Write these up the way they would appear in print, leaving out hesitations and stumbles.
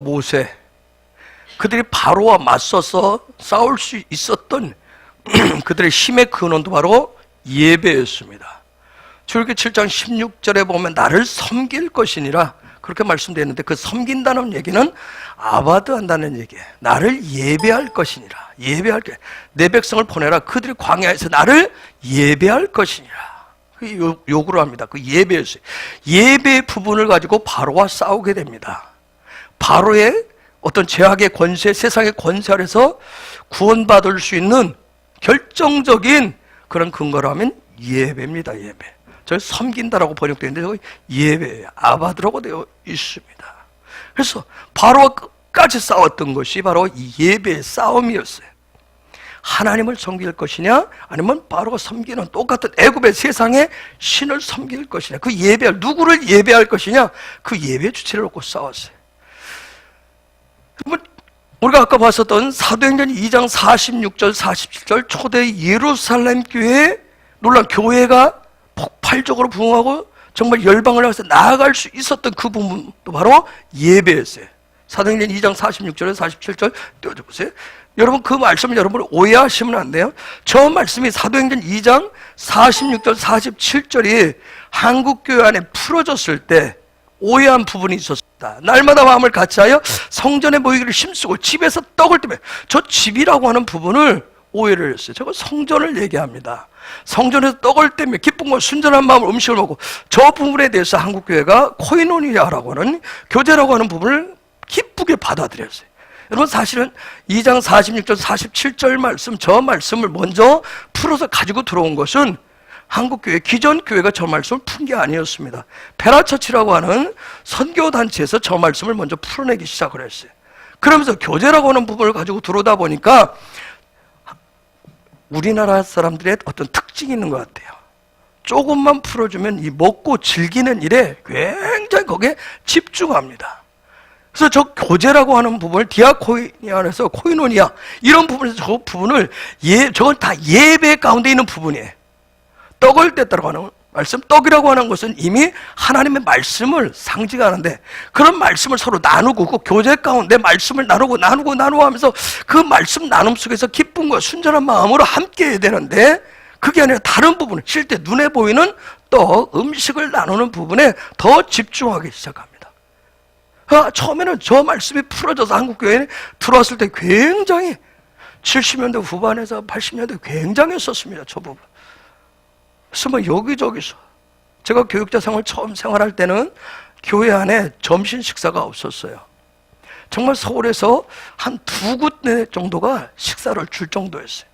모세, 그들이 바로와 맞서서 싸울 수 있었던 그들의 힘의 근원도 바로 예배였습니다. 출애굽기 7장 16절에 보면 나를 섬길 것이니라 그렇게 말씀되어 그 섬긴다는 얘기는 아바드 한다는 얘기예요. 나를 예배할 것이니라. 예배할 게 내 백성을 보내라. 그들이 광야에서 나를 예배할 것이니라. 요구를 합니다. 그 예배였어요. 예배 부분을 가지고 바로와 싸우게 됩니다. 바로의 어떤 제약의 권세, 세상의 권세 아래서 구원받을 수 있는 결정적인 그런 근거라면 예배입니다. 예배. 저 섬긴다라고 번역되어 있는데 저거 예배예요. 아바드라고 되어 있습니다. 그래서 바로와 끝까지 싸웠던 것이 바로 이 예배의 싸움이었어요. 하나님을 섬길 것이냐 아니면 바로가 섬기는 똑같은 애굽의 세상의 신을 섬길 것이냐, 그 예배할 누구를 예배할 것이냐, 그 예배 주체를 놓고 싸웠어요. 우리가 아까 봤었던 사도행전 2장 46절 47절 초대 예루살렘 교회에 놀란 교회가 폭발적으로 부흥하고 정말 열방을 향해서 나아갈 수 있었던 그 부분도 바로 예배였어요. 사도행전 2장 46절에서 47절 띄워주세요. 여러분 그 말씀을 여러분 오해하시면 안 돼요. 저 말씀이 사도행전 2장 46절 47절이 한국교회 안에 풀어졌을 때 오해한 부분이 있었습니다. 날마다 마음을 같이하여 성전에 모이기를 힘쓰고 집에서 떡을 떼며, 저 집이라고 하는 부분을 오해를 했어요. 저거 성전을 얘기합니다. 성전에서 떡을 떼며 기쁨과 순전한 마음으로 음식을 먹고, 저 부분에 대해서 한국교회가 코이노니아라고 하는 교제라고 하는 부분을 기쁘게 받아들였어요. 여러분 사실은 2장 46절 47절 말씀, 저 말씀을 먼저 풀어서 가지고 들어온 것은 한국교회, 기존 교회가 저 말씀을 푼 게 아니었습니다. 페라처치라고 하는 선교단체에서 저 말씀을 먼저 풀어내기 시작을 했어요. 그러면서 교제라고 하는 부분을 가지고 들어오다 보니까 우리나라 사람들의 어떤 특징이 있는 것 같아요. 조금만 풀어주면 이 먹고 즐기는 일에 굉장히 거기에 집중합니다. 그래서 저 교제라고 하는 부분을 디아코니아에서 코이노니아 이런 부분에서 저 부분을 저건 다 예배 가운데 있는 부분이에요. 떡을 뗐다고 하는 말씀, 떡이라고 하는 것은 이미 하나님의 말씀을 상징하는데 그런 말씀을 서로 나누고 그 교제 가운데 말씀을 나누고 하면서 그 말씀 나눔 속에서 기쁨과 순전한 마음으로 함께 해야 되는데 그게 아니라 다른 부분, 실제 눈에 보이는 떡, 음식을 나누는 부분에 더 집중하기 시작합니다. 처음에는 저 말씀이 풀어져서 한국교회에 들어왔을 때 굉장히 70년대 후반에서 80년대 굉장히 했었습니다. 저 부분. 그래서 뭐 여기저기서 제가 교육자 생활 처음 생활할 때는 교회 안에 점심 식사가 없었어요. 정말 서울에서 한 2군데 정도가 식사를 줄 정도였어요.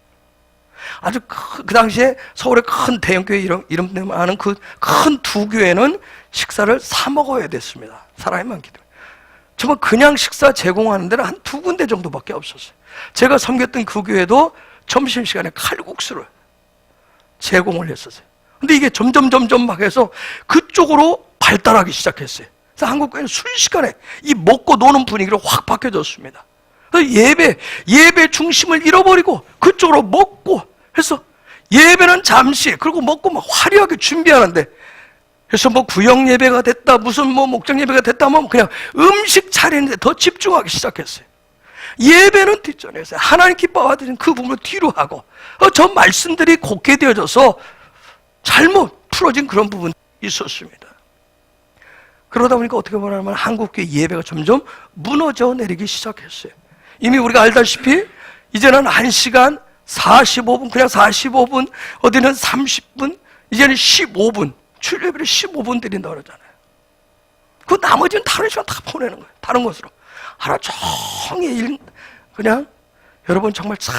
아주 그 당시에 서울의 큰 대형교회 이름 아는 그 큰 2교회는 식사를 사 먹어야 됐습니다. 사람이 많기 때문에. 정말 그냥 식사 제공하는 데는 한 2군데 정도밖에 없었어요. 제가 섬겼던 그 교회도 점심시간에 칼국수를 제공을 했었어요. 근데 이게 점점 막 해서 그쪽으로 발달하기 시작했어요. 그래서 한국교회는 순식간에 이 먹고 노는 분위기로 확 바뀌어졌습니다. 예배 중심을 잃어버리고 그쪽으로 먹고 해서 예배는 잠시, 그리고 먹고 막 화려하게 준비하는데, 그래서 뭐 구역 예배가 됐다, 무슨 뭐 목장 예배가 됐다 하면 그냥 음식 차리는데 더 집중하기 시작했어요. 예배는 뒷전에 있어요. 하나님 기뻐하시는 그 부분을 뒤로 하고, 저 말씀들이 곱게 되어져서 잘못 풀어진 그런 부분이 있었습니다. 그러다 보니까 어떻게 보면 한국교회 예배가 점점 무너져 내리기 시작했어요. 이미 우리가 알다시피 이제는 1시간 45분, 그냥 45분, 어디는 30분, 이제는 15분, 출애굽일에 15분 드린다고 그러잖아요. 그 나머지는 다른 시간 다 보내는 거예요. 다른 것으로. 하루 종일 그냥 여러분 정말 잘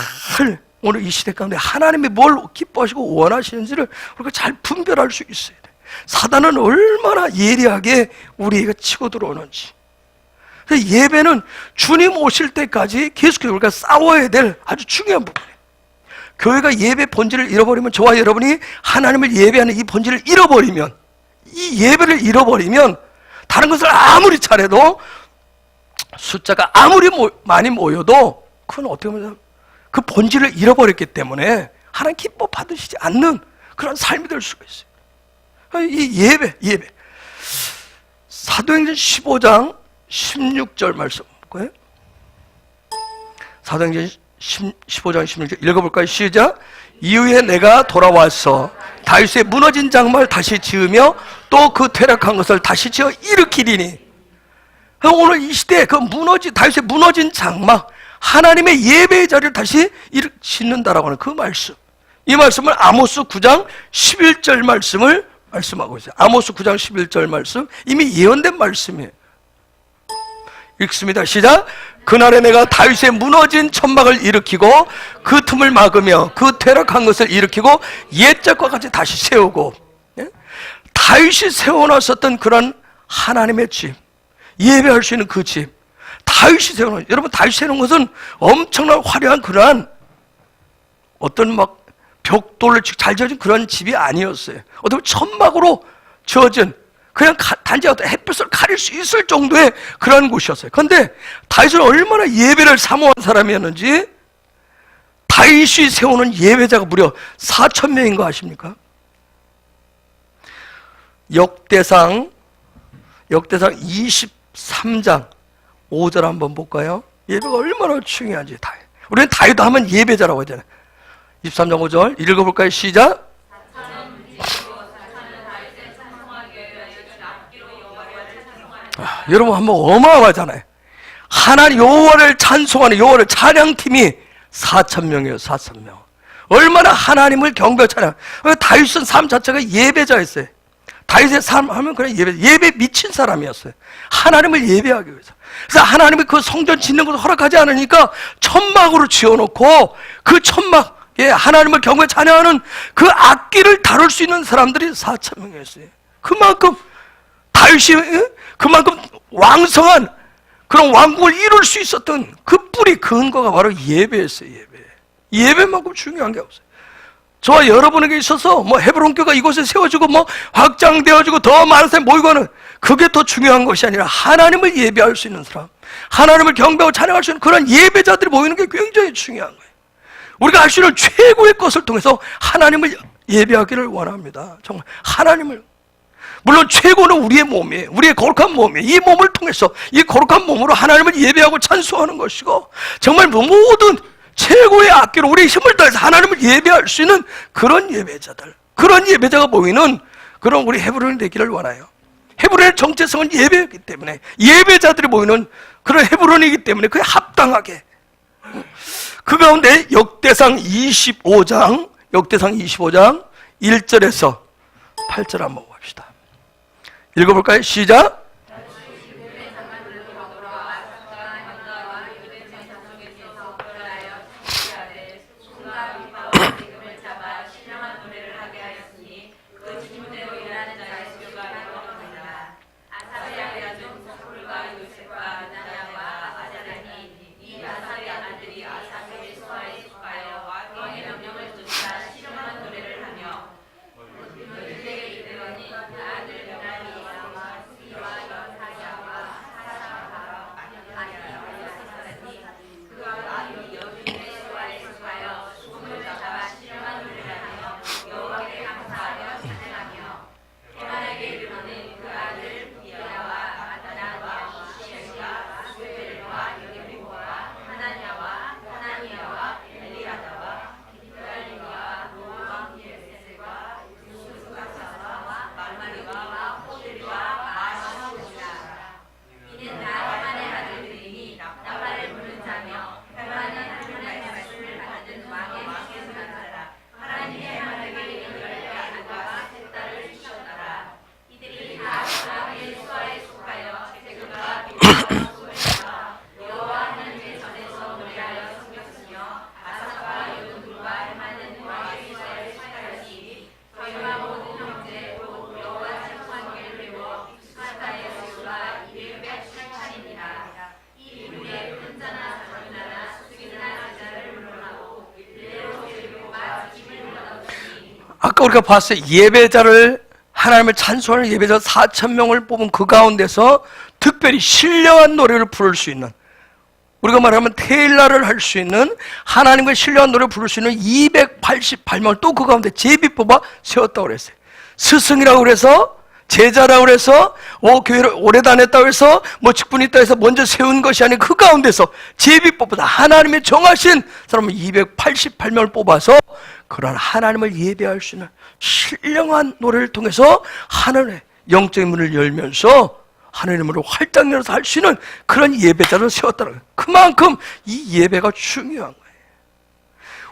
오늘 이 시대 가운데 하나님이 뭘 기뻐하시고 원하시는지를 우리가 잘 분별할 수 있어야 돼요. 사단은 얼마나 예리하게 우리에게 치고 들어오는지. 예배는 주님 오실 때까지 계속해서 우리가 싸워야 될 아주 중요한 부분이에요. 교회가 예배 본질을 잃어버리면, 저와 여러분이 하나님을 예배하는 이 본질을 잃어버리면, 이 예배를 잃어버리면 다른 것을 아무리 잘해도, 숫자가 아무리 많이 모여도 그건 어떻게 보면 그 본질을 잃어버렸기 때문에 하나님 기뻐 받으시지 않는 그런 삶이 될 수가 있어요. 이 예배 사도행전 15장 16절 말씀 거예요? 사도행전 15장 16절 읽어볼까요? 시작. 이후에 내가 돌아와서 다윗의 무너진 장막을 다시 지으며 또 그 퇴락한 것을 다시 지어 일으키리니. 오늘 이 시대에 그 다윗의 무너진 장막, 하나님의 예배의 자리를 다시 짓는다라고 하는 그 말씀, 이 말씀을 아모스 9장 11절 말씀을 말씀하고 있어요. 아모스 9장 11절 말씀, 이미 예언된 말씀이에요. 읽습니다. 시작. 그날에 내가 다윗의 무너진 천막을 일으키고 그 틈을 막으며 그 퇴락한 것을 일으키고 옛적과 같이 다시 세우고. 예? 다윗이 세워놨었던 그런 하나님의 집, 예배할 수 있는 그 집, 다윗이 세워놓은, 여러분 다윗이 세워놓은 것은 엄청난 화려한 그러한 어떤 막 벽돌로 잘 지어진 그런 집이 아니었어요. 어떻게 보면 천막으로 지어진, 그냥 단지 어떤 햇볕을 가릴 수 있을 정도의 그런 곳이었어요. 그런데 다윗은 얼마나 예배를 사모한 사람이었는지, 다윗이 세우는 예배자가 무려 4,000명인 거 아십니까? 역대상 23장 5절 한번 볼까요? 예배가 얼마나 중요한지. 우리는 다윗 하면 예배자라고 하잖아요. 23장 5절 읽어볼까요? 시작. 여러분 한번 어마어마하잖아요. 하나님 여호와를 찬송하는, 여호와를 찬양팀이 4,000명이에요. 4,000명. 얼마나 하나님을 경배하고 찬양. 다윗은 삶 자체가 예배자였어요. 다윗의 삶 하면 그냥 예배 미친 사람이었어요. 하나님을 예배하기 위해서. 그래서 하나님이 그 성전 짓는 것을 허락하지 않으니까 천막으로 지어놓고 그 천막에 하나님을 경배 찬양하는 그 악기를 다룰 수 있는 사람들이 4,000명이었어요. 그만큼 다윗이 그만큼 왕성한 그런 왕국을 이룰 수 있었던 그 뿌리 근거가 바로 예배였어요. 예배만큼 중요한 게 없어요. 저와 여러분에게 있어서 뭐 헤브론 교회가 이곳에 세워지고 뭐 확장되어지고 더 많은 사람이 모이고 하는, 그게 더 중요한 것이 아니라 하나님을 예배할 수 있는 사람, 하나님을 경배하고 찬양할 수 있는 그런 예배자들이 모이는 게 굉장히 중요한 거예요. 우리가 할 수 있는 최고의 것을 통해서 하나님을 예배하기를 원합니다. 정말 하나님을. 물론 최고는 우리의 몸이에요. 우리의 거룩한 몸이에요. 이 몸을 통해서, 이 거룩한 몸으로 하나님을 예배하고 찬송하는 것이고, 정말 모든 최고의 악기로 우리의 힘을 다해서 하나님을 예배할 수 있는 그런 예배자들, 그런 예배자가 모이는 그런 우리 헤브론이 되기를 원해요. 헤브론의 정체성은 예배이기 때문에, 예배자들이 모이는 그런 헤브론이기 때문에 그에 합당하게. 그 가운데 역대상 25장 1절에서 8절 한번 봅시다. 읽어볼까요? 시작. 아까 우리가 봤어요. 예배자를, 하나님을 찬송하는 예배자 4,000명을 뽑은 그 가운데서 특별히 신령한 노래를 부를 수 있는, 우리가 말하면 테일라를 할 수 있는, 하나님과 신령한 노래를 부를 수 있는 288명을 또 그 가운데 제비 뽑아 세웠다고 그랬어요. 스승이라고 그래서 제자라고 해서 교회를 오래 다녔다고 해서 직분이 있다고 해서 먼저 세운 것이 아닌 그 가운데서 제비 뽑아서 하나님의 정하신 사람을 288명을 뽑아서 그런 하나님을 예배할 수 있는 신령한 노래를 통해서 하나님의 영적인 문을 열면서 하나님으로 활짝 열어서 할 수 있는 그런 예배자를 세웠다는 거예요. 그만큼 이 예배가 중요한 거예요.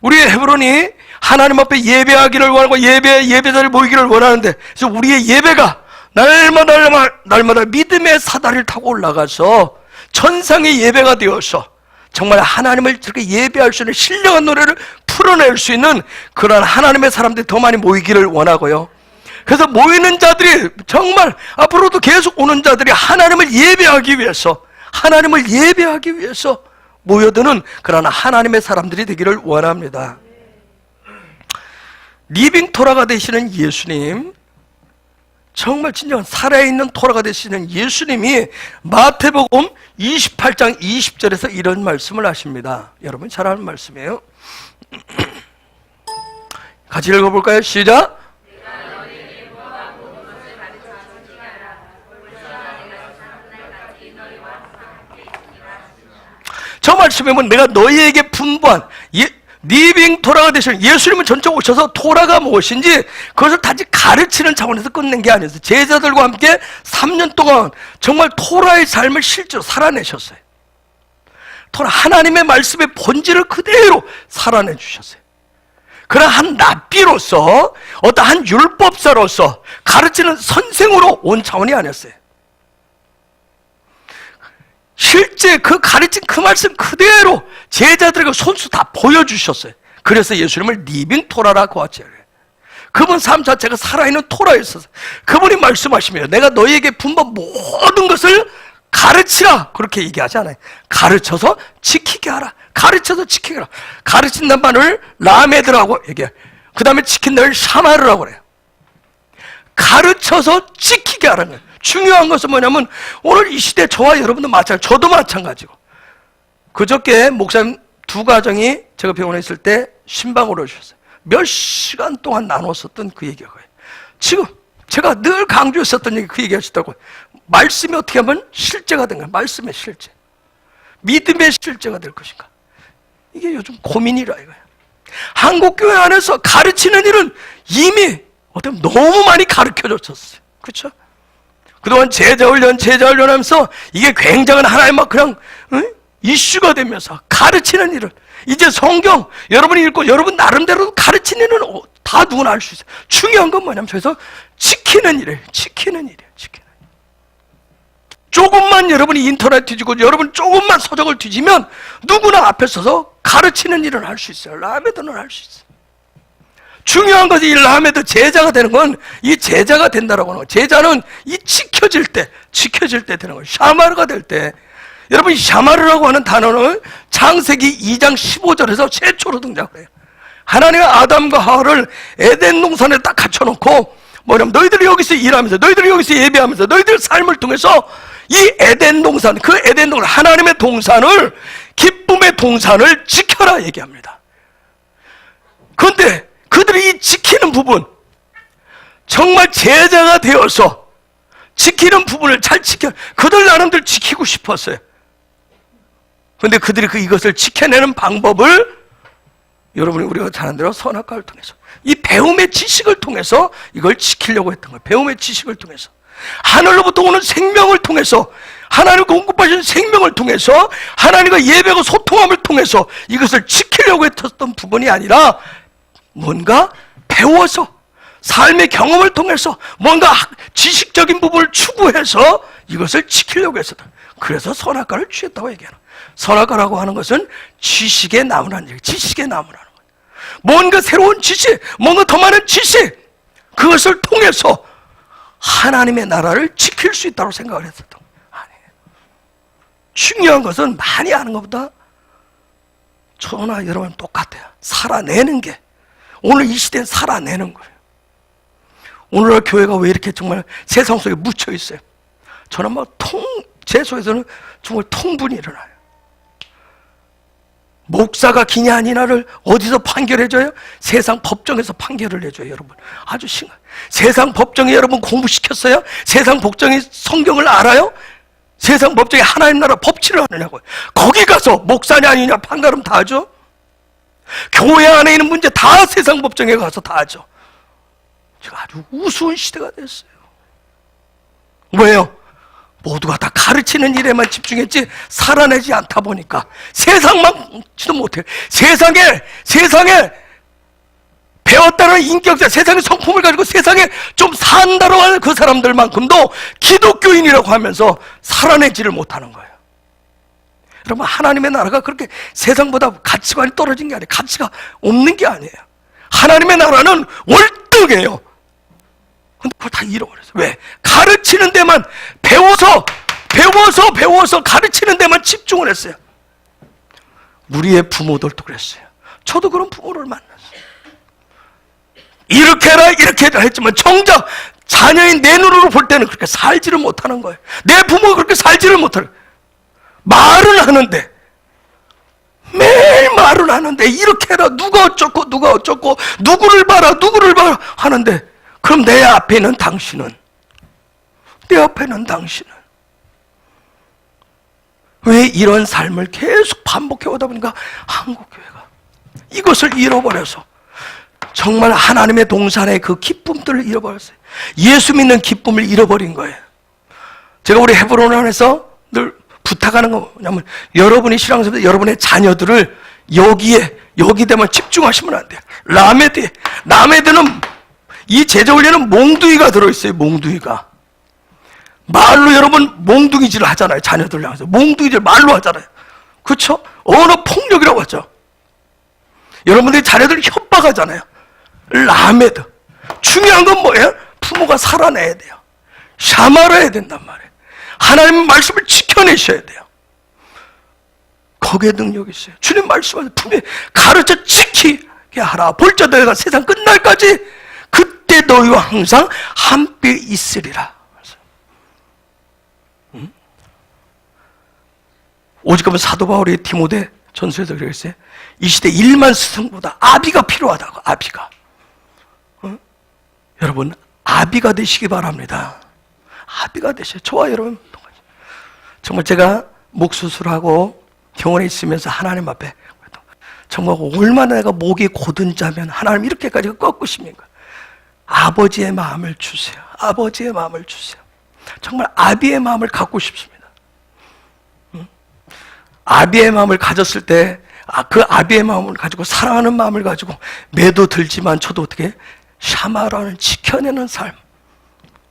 우리 헤브론이 하나님 앞에 예배하기를 원하고 예배자를 모이기를 원하는데, 그래서 우리의 예배가 날마다 믿음의 사다리를 타고 올라가서 천상의 예배가 되어서 정말 하나님을 저렇게 예배할 수 있는 신령한 노래를 풀어낼 수 있는 그런 하나님의 사람들이 더 많이 모이기를 원하고요. 그래서 모이는 자들이 정말 앞으로도 계속 오는 자들이 하나님을 예배하기 위해서 모여드는 그런 하나님의 사람들이 되기를 원합니다. 리빙 토라가 되시는 예수님, 정말 진정한 살아있는 토라가 되시는 예수님이 마태복음 28장 20절에서 이런 말씀을 하십니다. 여러분 잘 아는 말씀이에요. 같이 읽어볼까요? 시작! 저 말씀에 보면 내가 너희에게 분부한 리빙 토라가 되시는 예수님은 전체 오셔서 토라가 무엇인지 그것을 단지 가르치는 차원에서 끝낸 게 아니었어요. 제자들과 함께 3년 동안 정말 토라의 삶을 실제로 살아내셨어요. 토라, 하나님의 말씀의 본질을 그대로 살아내 주셨어요. 그런 한 랍비로서, 어떤 한 율법사로서 가르치는 선생으로 온 차원이 아니었어요. 실제 그 가르친 그 말씀 그대로 제자들에게 손수 다 보여주셨어요. 그래서 예수님을 리빙 토라라고 하죠. 그분 삶 자체가 살아있는 토라였어요. 그분이 말씀하시며 내가 너희에게 분부한 모든 것을 가르치라, 그렇게 얘기하지 않아요. 가르쳐서 지키게 하라. 가르쳐서 지키게 하라. 가르친다는 말을 라메드라고 얘기해요. 그 다음에 지킨다는 샤마르라고 그래요. 가르쳐서 지키게 하라는 거예요. 중요한 것은 뭐냐면 오늘 이 시대 저와 여러분도 마찬가지고 저도 마찬가지고, 그저께 목사님 두 가정이 제가 병원에 있을 때 신방으로 오셨어요. 몇 시간 동안 나눴었던 그 얘기가 거예요. 지금 제가 늘 강조했었던 얘기 그 얘기 하시더라고요. 말씀이 어떻게 하면 실제가 된 거예요. 말씀의 실제, 믿음의 실제가 될 것인가, 이게 요즘 고민이라 이거예요. 한국교회 안에서 가르치는 일은 이미 어떻게 너무 많이 가르쳐줬었어요. 그렇죠? 그동안 제자훈련 하면서 이게 굉장한 하나의 막 그냥 이슈가 되면서 가르치는 일을, 이제 성경 여러분이 읽고 여러분 나름대로 가르치는 일은 다 누구나 할 수 있어요. 중요한 건 뭐냐면 그래서 지키는 일이에요. 조금만 여러분이 인터넷 뒤지고 여러분 조금만 서적을 뒤지면 누구나 앞에 서서 가르치는 일을 할 수 있어요. 라메드는 할 수 있어요. 중요한 것이 이 라메드 제자가 되는 건, 이 제자가 된다라고 하는 거예요. 제자는 이 지켜질 때 되는 거예요. 샤마르가 될 때. 여러분, 샤마르라고 하는 단어는 창세기 2장 15절에서 최초로 등장을 해요. 하나님은 아담과 하와를 에덴 동산에 딱 갖춰놓고, 뭐냐면 너희들이 여기서 일하면서, 너희들이 여기서 예배하면서, 너희들 삶을 통해서 이 에덴 동산, 그 에덴 동산, 하나님의 동산을, 기쁨의 동산을 지켜라 얘기합니다. 그런데 그들이 이 지키는 부분, 정말 제자가 되어서 지키는 부분을 잘 그들 나름대로 지키고 싶었어요. 그런데 그들이 이것을 지켜내는 방법을 여러분이 우리가 잘 아는 대로 선악과를 통해서, 이 배움의 지식을 통해서 이걸 지키려고 했던 거예요. 배움의 지식을 통해서, 하늘로부터 오는 생명을 통해서, 하나님 공급하신 생명을 통해서, 하나님과 예배하고 소통함을 통해서 이것을 지키려고 했던 부분이 아니라 뭔가 배워서 삶의 경험을 통해서 뭔가 지식적인 부분을 추구해서 이것을 지키려고 했었다. 그래서 선악과를 취했다고 얘기하는 거예요. 선악과라고 하는 것은 지식의 나무라는 얘기예요. 지식의 나무라는 거예요. 뭔가 새로운 지식, 뭔가 더 많은 지식, 그것을 통해서 하나님의 나라를 지킬 수 있다고 생각을 했었던 거예요. 아니에요. 중요한 것은 많이 아는 것보다 저나 여러분 똑같아요. 살아내는 게, 오늘 이 시대는 살아내는 거예요. 오늘날 교회가 왜 이렇게 정말 세상 속에 묻혀 있어요? 저는 제 속에서는 정말 통분이 일어나요. 목사가 기냐 아니냐를 어디서 판결해줘요? 세상 법정에서 판결을 해줘요, 여러분. 아주 심각. 세상 법정에 여러분 공부시켰어요? 세상 법정이 성경을 알아요? 세상 법정에 하나님 나라 법치를 하느냐고요. 거기 가서 목사냐 아니냐 판가름 다 하죠? 교회 안에 있는 문제 다 세상 법정에 가서 다 하죠. 지금 아주 우스운 시대가 됐어요. 왜요? 모두가 다 가르치는 일에만 집중했지 살아내지 않다 보니까 세상만지도 못해요. 세상에 배웠다는 인격자, 세상의 성품을 가지고 세상에 좀 산다고 하는 그 사람들만큼도 기독교인이라고 하면서 살아내지를 못하는 거예요. 여러분, 하나님의 나라가 그렇게 세상보다 가치관이 떨어진 게 아니에요. 가치가 없는 게 아니에요. 하나님의 나라는 월등해요. 근데 그걸 다 잃어버렸어요. 왜? 가르치는 데만 배워서 가르치는 데만 집중을 했어요. 우리의 부모들도 그랬어요. 저도 그런 부모를 만났어요. 이렇게 해라 이렇게 해라 했지만 정작 자녀인 내 눈으로 볼 때는 그렇게 살지를 못하는 거예요. 내 부모가 그렇게 살지를 못하는 거예요. 말은 하는데, 매일 말은 하는데 이렇게 해라, 누가 어쩌고 누구를 봐라 하는데, 그럼 내 앞에 있는 당신은 왜 이런 삶을 계속 반복해 오다 보니까 한국교회가 이것을 잃어버려서 정말 하나님의 동산의 그 기쁨들을 잃어버렸어요. 예수 믿는 기쁨을 잃어버린 거예요. 제가 우리 헤브론 안에서 늘 부탁하는 거 뭐냐면, 여러분이 신앙생활 여러분의 자녀들을 여기에만 집중하시면 안 돼요. 라메드는 이 제자훈련은 몽둥이가 들어있어요. 몽둥이가 말로 여러분 몽둥이질을 하잖아요. 자녀들 향해서 몽둥이질 말로 하잖아요. 그렇죠? 언어 폭력이라고 하죠. 여러분들이 자녀들 협박하잖아요. 라메드. 중요한 건 뭐예요? 부모가 살아내야 돼요. 샤마라야 된단 말이에요. 하나님의 말씀을 지켜내셔야 돼요. 거기에 능력이 있어요. 주님 말씀하세요. 분명히 가르쳐 지키게 하라. 볼자 너희가 세상 끝날까지 그때 너희와 항상 함께 있으리라. 오직하면 사도 바울이 디모데 전서에서 그랬어요. 이 시대 1만 스승보다 아비가 필요하다고. 아비가. 여러분, 아비가 되시기 바랍니다. 아비가 되셔요. 저와 여러분 정말 제가 목 수술하고 병원에 있으면서 하나님 앞에 정말 얼마나 내가 목이 고든 자면 하나님 이렇게까지 꺾으십니까? 아버지의 마음을 주세요. 아버지의 마음을 주세요. 정말 아비의 마음을 갖고 싶습니다. 아비의 마음을 가졌을 때, 그 아비의 마음을 가지고 사랑하는 마음을 가지고 매도 들지만 저도 어떻게 샤마라는 지켜내는 삶,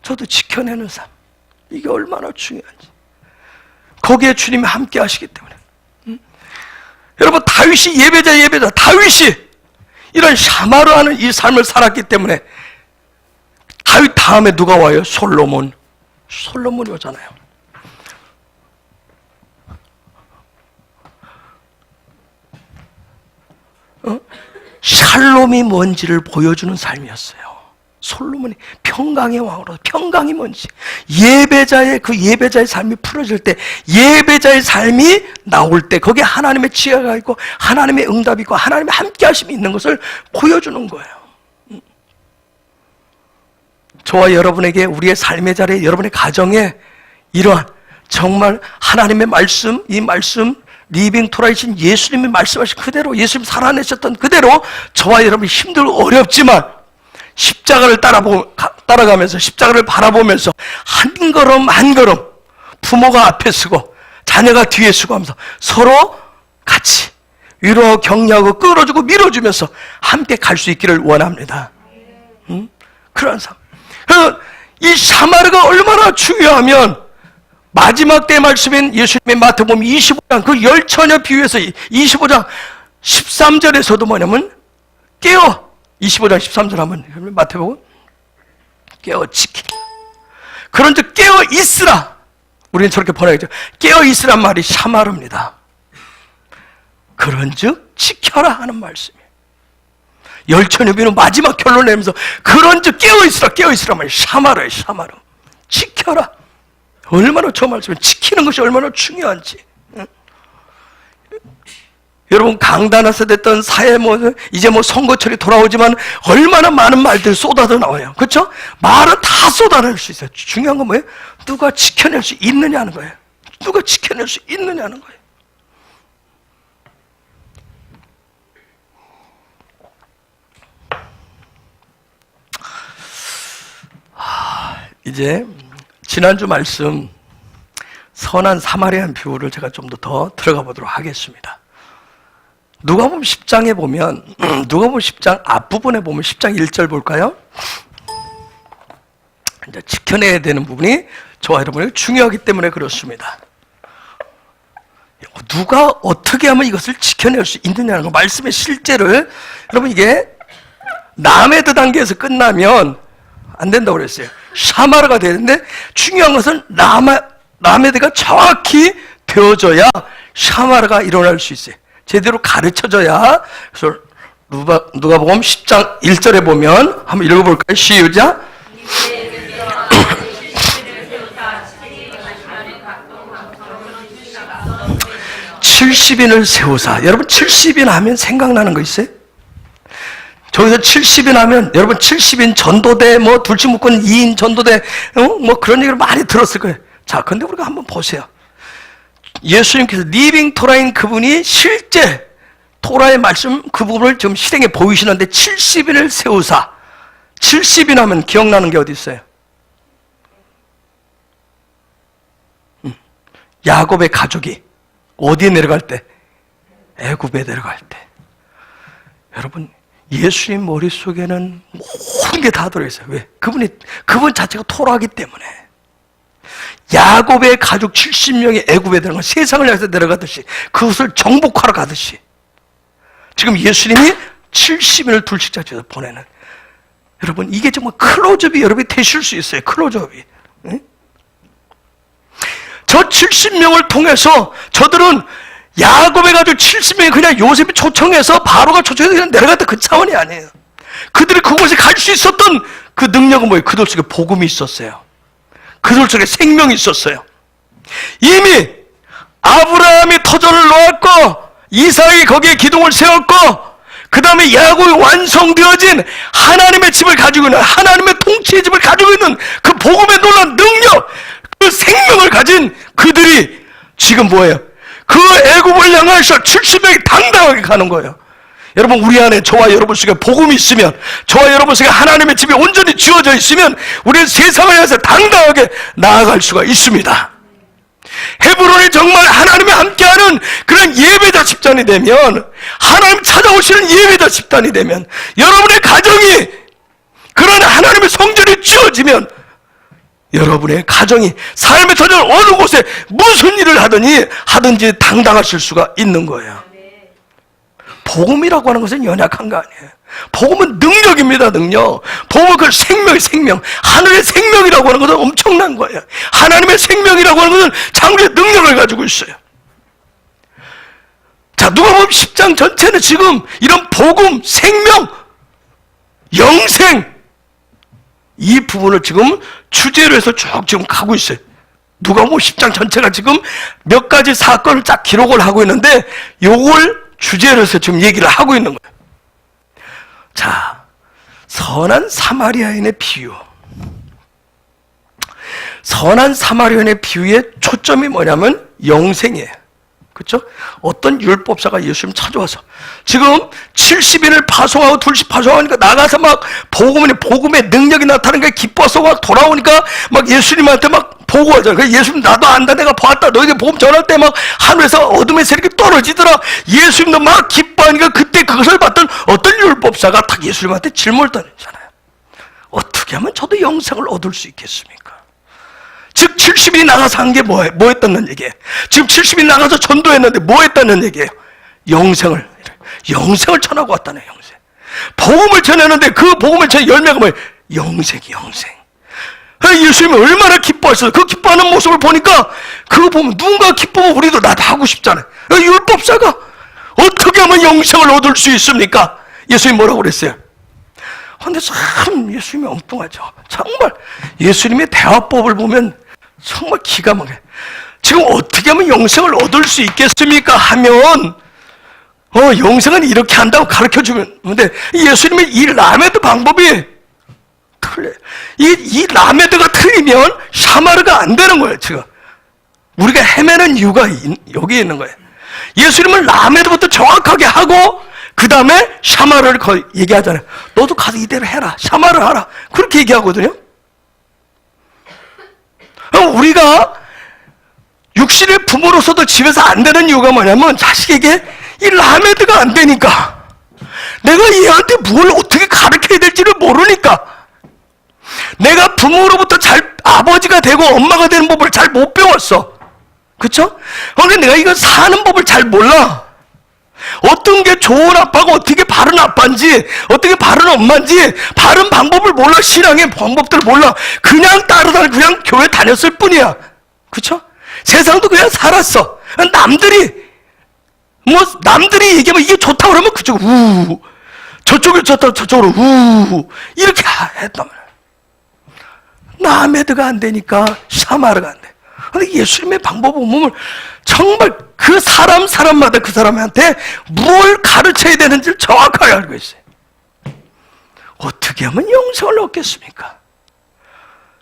저도 지켜내는 삶, 이게 얼마나 중요한지. 거기에 주님이 함께 하시기 때문에. 여러분, 다윗이 예배자 다윗이 이런 샤마라는 이 삶을 살았기 때문에 다윗 다음에 누가 와요? 솔로몬이 오잖아요. 샬롬이 뭔지를 보여주는 삶이었어요. 솔로몬이 평강의 왕으로, 평강이 뭔지, 예배자의 삶이 풀어질 때, 예배자의 삶이 나올 때 거기에 하나님의 지혜가 있고 하나님의 응답이 있고 하나님의 함께 하심이 있는 것을 보여주는 거예요. 저와 여러분에게 우리의 삶의 자리에, 여러분의 가정에 이러한 정말 하나님의 말씀, 이 말씀 리빙 토라이신 예수님이 말씀하신 그대로, 예수님 살아내셨던 그대로 저와 여러분이 힘들고 어렵지만 십자가를 따라가면서, 십자가를 바라보면서 한 걸음 한 걸음 부모가 앞에 서고 자녀가 뒤에 서고 하면서 서로 같이 위로하고 격려하고 끌어주고 밀어주면서 함께 갈 수 있기를 원합니다. 그런 삶. 이 샤마르가 얼마나 중요하면 마지막 때 말씀인 예수님의 마태복음 25장 그 열처녀 비유에서 25장 13절에서도 뭐냐면 깨어, 25장 13절 하면 마태복음 깨어 지키라. 그런즉 깨어 있으라. 우리는 저렇게 번역하죠. 깨어 있으란 말이 샤마르입니다. 그런즉 지켜라 하는 말씀이에요. 열처녀 비유는 마지막 결론 내면서 그런즉 깨어 있으라 말이 샤마르예요. 샤마르. 지켜라. 얼마나 저 말씀을 지키는 것이 얼마나 중요한지. 여러분 강단에서 됐던 사회 이제 선거철이 돌아오지만 얼마나 많은 말들이 쏟아져 나와요. 그렇죠? 말은 다 쏟아낼 수 있어요. 중요한 건 뭐예요? 누가 지켜낼 수 있느냐는 거예요. 누가 지켜낼 수 있느냐는 거예요. 이제 지난주 말씀 선한 사마리안 비유를 제가 좀 더 들어가 보도록 하겠습니다. 누가복음 10장에 보면 누가복음 10장 앞부분에 보면 10장 1절 볼까요? 이제 지켜내야 되는 부분이 저와 여러분에게 중요하기 때문에 그렇습니다. 누가 어떻게 하면 이것을 지켜낼 수 있느냐는 거, 말씀의 실제를, 여러분 이게 라메드 단계에서 끝나면 안 된다고 그랬어요. 샤마르가 되는데 중요한 것은 라메드가 정확히 되어져야 샤마르가 일어날 수 있어요. 제대로 가르쳐져야. 그래서 누가복음 10장 1절에 보면 한번 읽어볼까요? 시작. 70인을 세우사. 여러분 70인 하면 생각나는 거 있어요? 저기서 70인 하면 여러분 70인 전도대 둘치묶은 2인 전도대 그런 얘기를 많이 들었을 거예요. 자, 근데 우리가 한번 보세요. 예수님께서 리빙 토라인 그분이 실제 토라의 말씀 그 부분을 좀 실행해 보이시는데 70인을 세우사. 70인 하면 기억나는 게 어디 있어요? 야곱의 가족이 어디에 내려갈 때? 애굽에 내려갈 때. 여러분 예수님 머릿속에는 모든 게 다 들어있어요. 왜? 그분 자체가 토라하기 때문에. 야곱의 가족 70명이 애굽에 들어간 세상을 향해서 내려가듯이 그것을 정복하러 가듯이 지금 예수님이 70인을 둘씩자지에서 보내는, 여러분 이게 정말 클로즈업이 여러분이 되실 수 있어요. 클로즈업이. 응? 저 70명을 통해서 저들은 야곱의 가족 70명이 그냥 요셉이 초청해서 바로가 초청해서 그냥 내려갔다 그 차원이 아니에요. 그들이 그곳에 갈 수 있었던 그 능력은 뭐예요? 그들 속에 복음이 있었어요. 그들 속에 생명이 있었어요. 이미 아브라함이 터전을 놓았고 이삭이 거기에 기둥을 세웠고 그 다음에 야곱이 완성되어진 하나님의 집을 가지고 있는, 하나님의 통치의 집을 가지고 있는 그 복음의 놀라운 능력, 그 생명을 가진 그들이 지금 뭐예요? 그 애굽을 향해서 70명이 당당하게 가는 거예요. 여러분 우리 안에 저와 여러분 속에 복음이 있으면, 저와 여러분 속에 하나님의 집이 온전히 지어져 있으면 우리는 세상을 향해서 당당하게 나아갈 수가 있습니다. 헤브론이 정말 하나님이 함께하는 그런 예배자 집단이 되면, 하나님 찾아오시는 예배자 집단이 되면, 여러분의 가정이 그런 하나님의 성전이 지어지면 여러분의 가정이 삶의 터전 어느 곳에 무슨 일을 하든지 당당하실 수가 있는 거예요. 복음이라고 하는 것은 연약한 거 아니에요. 복음은 능력입니다. 능력. 복음은 그 생명, 하늘의 생명이라고 하는 것은 엄청난 거예요. 하나님의 생명이라고 하는 것은 장르의 능력을 가지고 있어요. 자, 누가복음 10장 전체는 지금 이런 복음, 생명, 영생, 이 부분을 지금 주제로 해서 쭉 지금 가고 있어요. 누가복음 10장 전체가 지금 몇 가지 사건을 쫙 기록을 하고 있는데 요걸 주제로 해서 지금 얘기를 하고 있는 거예요. 자, 선한 사마리아인의 비유. 선한 사마리아인의 비유의 초점이 뭐냐면 영생이에요. 그렇죠? 어떤 율법사가 예수님 찾아와서 지금 70인을 파송하고 둘씩 파송하니까 나가서 막 복음의 능력이 나타나는 게 기뻐서 막 돌아오니까 막 예수님한테 막 보고하잖아요. 예수님 나도 안다, 내가 봤다, 너에게 복음 전할 때 막 하늘에서 어둠의 세력이 떨어지더라. 예수님도 막 기뻐하니까 그때 그것을 봤던 어떤 율법사가 딱 예수님한테 질문을 던졌잖아요. 어떻게 하면 저도 영생을 얻을 수 있겠습니까? 즉 70인이 나가서 한 게 뭐 했다는 얘기예요? 지금 70인이 나가서 전도했는데 뭐 했다는 얘기예요? 영생을 전하고 왔다는 영생. 복음을 전했는데 그 복음을 전한 열매가 뭐예요? 영생. 예수님이 얼마나 기뻐하셨어요. 그 기뻐하는 모습을 보니까 그거 보면 누군가 기쁘면 우리도 나도 하고 싶잖아요. 율법사가 어떻게 하면 영생을 얻을 수 있습니까? 예수님이 뭐라고 그랬어요? 근데 참 예수님이 엉뚱하죠. 정말 예수님의 대화법을 보면 정말 기가 막혀요. 지금 어떻게 하면 영생을 얻을 수 있겠습니까? 하면 영생은 이렇게 한다고 가르쳐주면, 근데 예수님의 이 라메드 방법이 틀려요. 이 라메드가 틀리면 샤마르가 안 되는 거예요, 지금. 우리가 헤매는 이유가 여기에 있는 거예요. 예수님은 라메드부터 정확하게 하고, 그 다음에 샤마르를 얘기하잖아요. 너도 가서 이대로 해라. 샤마르 하라. 그렇게 얘기하거든요. 우리가 육신의 부모로서도 집에서 안 되는 이유가 뭐냐면, 자식에게 이 라메드가 안 되니까. 내가 얘한테 뭘 어떻게 가르쳐야 될지를 모르니까. 내가 부모로부터 아버지가 되고 엄마가 되는 법을 잘 못 배웠어. 그쵸? 근데 내가 이거 사는 법을 잘 몰라. 어떤 게 좋은 아빠가 어떻게 바른 아빠인지, 어떻게 바른 엄마인지, 바른 방법을 몰라. 신앙의 방법들을 몰라. 그냥 따르다 그냥 교회 다녔을 뿐이야. 그쵸? 세상도 그냥 살았어. 남들이 얘기하면 이게 좋다고 그러면 그쪽으로 우, 저쪽이 좋다 저쪽으로 우, 이렇게 했단 말이야. 라메드가 안 되니까 샤마르가 안 돼. 근데 예수님의 방법은 보면 정말 그 사람마다 그 사람한테 뭘 가르쳐야 되는지를 정확하게 알고 있어요. 어떻게 하면 영생을 얻겠습니까?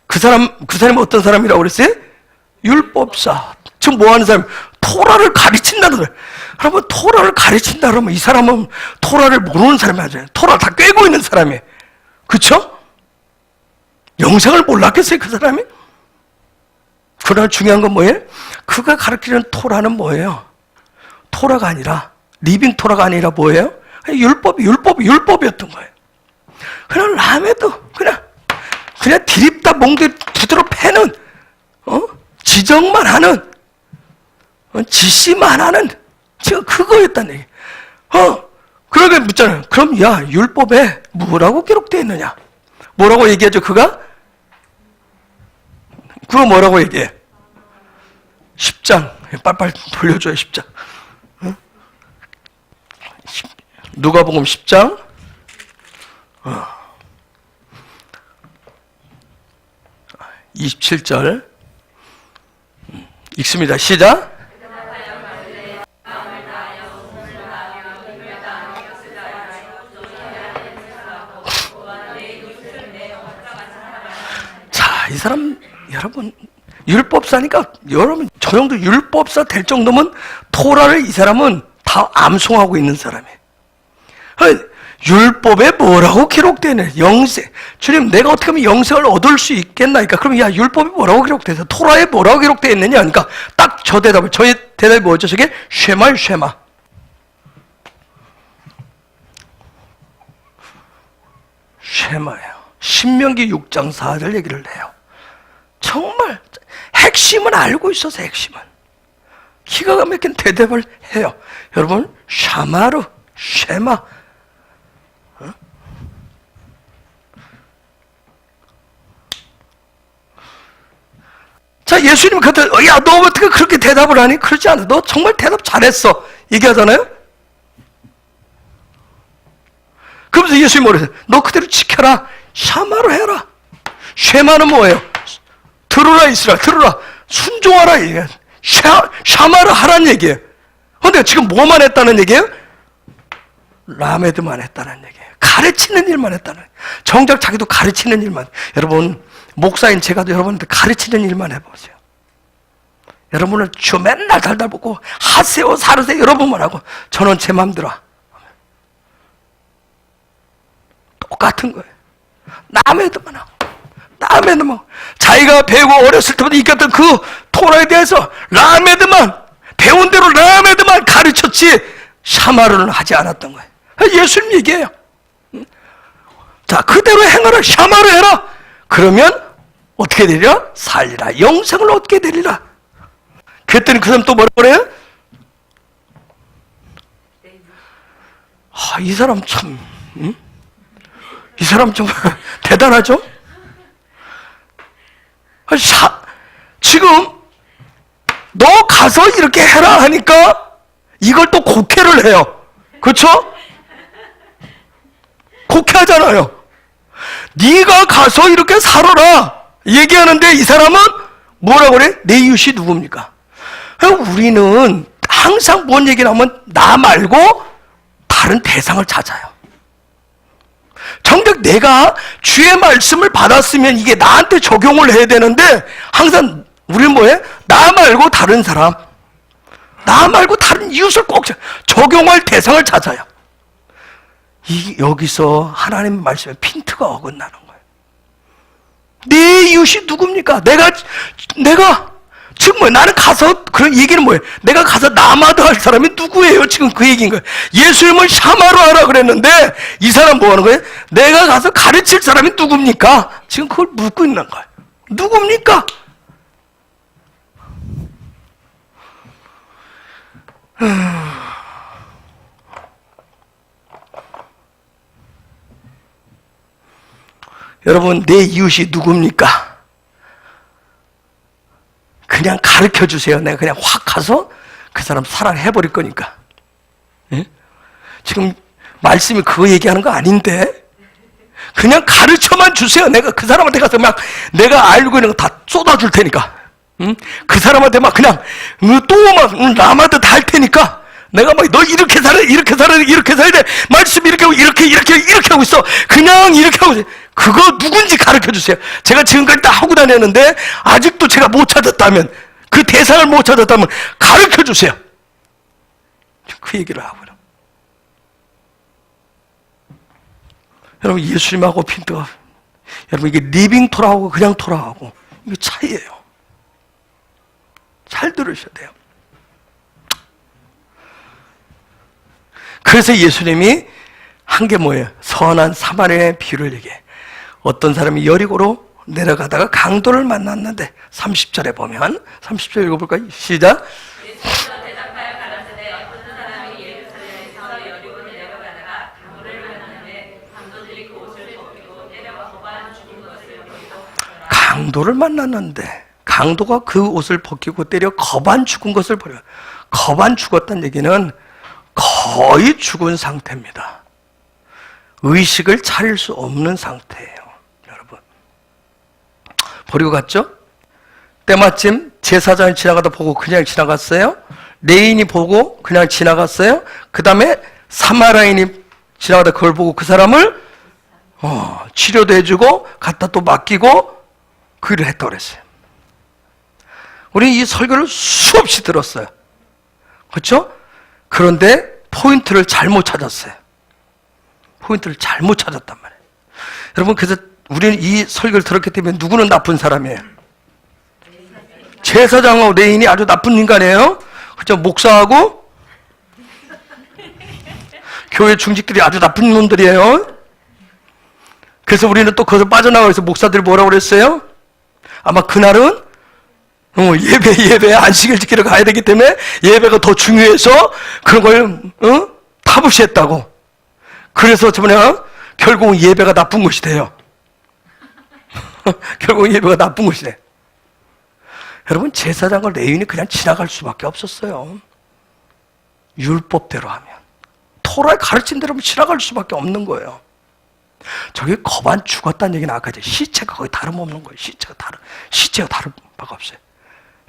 그 사람이 어떤 사람이라고 그랬어요? 율법사. 지금 뭐 하는 사람? 토라를 가르친다는 거예요. 여러분, 토라를 가르친다 그러면 이 사람은 토라를 모르는 사람이 아니잖아요. 토라 다 꿰고 있는 사람이에요. 그쵸? 영생을 몰랐겠어요, 그 사람이? 그러나 중요한 건 뭐예요? 그가 가르치는 토라는 뭐예요? 토라가 아니라, 리빙 토라가 아니라 뭐예요? 율법이었던 거예요. 그냥 라메도, 그냥 디립다 몽들 두드러 패는, 지적만 하는, 지시만 하는, 지금 그거였다는 얘기. 그러게 묻잖아요. 그럼 율법에 뭐라고 기록되어 있느냐? 뭐라고 얘기하죠, 그가? 그거 뭐라고 얘기해? 10장. 빨리빨리 돌려줘요, 10장. 누가복음 10장. 27절. 읽습니다. 시작. 자, 이 사람, 여러분, 율법사니까, 여러분, 저 정도 율법사 될 정도면 토라를 이 사람은 다 암송하고 있는 사람이에요. 율법에 뭐라고 기록되네? 영생. 주님, 내가 어떻게 하면 영생을 얻을 수 있겠나니까? 그럼 율법에 뭐라고 기록되어? 토라에 뭐라고 기록되어 있느냐? 그러니까 딱 저의 대답이 뭐죠? 저게 쉐마예요, 쉐마. 쉐마예요. 신명기 6장 4절 얘기를 해요. 정말 핵심은 알고 있어서 핵심은. 기가 막힌 대답을 해요. 여러분, 샤마르, 쉐마. 자, 예수님이 그때, 너 어떻게 그렇게 대답을 하니? 그러지 않아. 너 정말 대답 잘했어. 얘기하잖아요? 그러면서 예수님이 뭐래요? 너 그대로 지켜라. 샤마로 해라. 쉐마는 뭐예요? 들으라, 이스라엘. 들으라. 순종하라. 이게. 샤마를 하라는 얘기예요. 근데 지금 뭐만 했다는 얘기예요? 라메드만 했다는 얘기예요. 가르치는 일만 했다는 얘기예요. 정작 자기도 가르치는 일만. 여러분, 목사인 제가도 여러분한테 가르치는 일만 해보세요. 여러분을 주 맨날 달달 볶고 하세요, 사르세요 여러분만 하고 저는 제 맘대로 똑같은 거예요. 남에도만 하고 남에도만 하고 자기가 배우고 어렸을 때부터 익혔던 그 토라에 대해서 라메드만 배운 대로 라메드만 가르쳤지 샤마르는 하지 않았던 거예요. 예수님 얘기해요. 자, 그대로 행하라. 샤마르 해라. 그러면 어떻게 되리라? 살리라. 영생을 얻게 되리라. 그랬더니 그 사람 또 뭐라고 그래요? 이 사람 참, 이 사람 좀 대단하죠? 지금 너 가서 이렇게 해라 하니까 이걸 또 곡해를 해요. 그렇죠? 곡해하잖아요. 네가 가서 이렇게 살아라 얘기하는데 이 사람은 뭐라고 그래? 내 이웃이 누굽니까? 우리는 항상 뭔 얘기를 하면 나 말고 다른 대상을 찾아요. 정작 내가 주의 말씀을 받았으면 이게 나한테 적용을 해야 되는데 항상 우리는 뭐예요? 나 말고 다른 사람, 나 말고 다른 이웃을 꼭 적용할 대상을 찾아요. 여기서 하나님 말씀에 핀트가 어긋나는 거예요. 내 이웃이 누굽니까? 내가 지금 뭐예요? 나는 가서, 그런 얘기는 뭐예요? 내가 가서 남아도 할 사람이 누구예요? 지금 그 얘기인 거예요. 예수님은 샤마로 하라 그랬는데 이 사람 뭐 하는 거예요? 내가 가서 가르칠 사람이 누굽니까? 지금 그걸 묻고 있는 거예요. 누굽니까? 여러분, 내 이웃이 누굽니까? 그냥 가르쳐 주세요. 내가 그냥 확 가서 그 사람 사랑해버릴 거니까. 예? 지금 말씀이 그거 얘기하는 거 아닌데 그냥 가르쳐만 주세요. 내가 그 사람한테 가서 막 내가 알고 있는 거 다 쏟아줄 테니까. 그 사람한테 막 그냥 또 막 남아도 다 할 테니까 내가 막 너 이렇게 살아 이렇게 살아 이렇게 살아야 돼. 말씀 이렇게 하고 이렇게 하고 있어. 그냥 이렇게 하고 있어. 그거 누군지 가르쳐 주세요. 제가 지금까지 다 하고 다녔는데 아직도 제가 못 찾았다면, 그 대상을 못 찾았다면 가르쳐 주세요. 그 얘기를 하고요. 여러분, 예수님하고 핀트가, 여러분 이게 리빙 토라하고 그냥 토라하고 이게 차이예요. 잘 들으셔야 돼요. 그래서 예수님이 한 게 뭐예요? 선한 사마리아의 비유를 얘기해. 어떤 사람이 여리고로 내려가다가 강도를 만났는데 30절에 보면 30절 읽어볼까요? 시작. 예수께서 대답하여 가라사대 어떤 사람이 예루살렘에서 여리고를 내려가다가 강도를 만났는데 강도들이 그 옷을 벗기고 때려가 거반 죽은 것을 보리라. 강도를 만났는데 강도가 그 옷을 벗기고 때려 거반 죽은 것을 보려. 거반 죽었다는 얘기는 거의 죽은 상태입니다. 의식을 차릴 수 없는 상태예요. 여러분, 버리고 갔죠? 때마침 제사장이 지나가다 보고 그냥 지나갔어요. 레인이 보고 그냥 지나갔어요. 그 다음에 사마라인이 지나가다 그걸 보고 그 사람을 치료도 해주고 갖다 또 맡기고 그 일을 했다고 그랬어요. 우리 이 설교를 수없이 들었어요. 그렇죠? 그런데 포인트를 잘못 찾았어요. 포인트를 잘못 찾았단 말이에요. 여러분, 그래서 우리는 이 설교를 들었기 때문에 누구는 나쁜 사람이에요? 제사장하고 레인이 아주 나쁜 인간이에요. 그렇죠? 목사하고 교회 중직들이 아주 나쁜 놈들이에요. 그래서 우리는 또 거기서 빠져나가서 목사들이 뭐라고 그랬어요? 아마 그날은 예배 안식일 지키러 가야 되기 때문에 예배가 더 중요해서 그런 걸 타부시했다고. 그래서 저번에 결국은 예배가 나쁜 것이 돼요. 결국은 예배가 나쁜 것이 돼. 여러분, 제사장과 레위인이 그냥 지나갈 수밖에 없었어요. 율법대로 하면, 토라의 가르친 대로 지나갈 수밖에 없는 거예요. 저기 거반 죽었다는 얘기는 아까 이제 시체가 거의 다름없는 거예요. 시체가 다른 바가 없어요.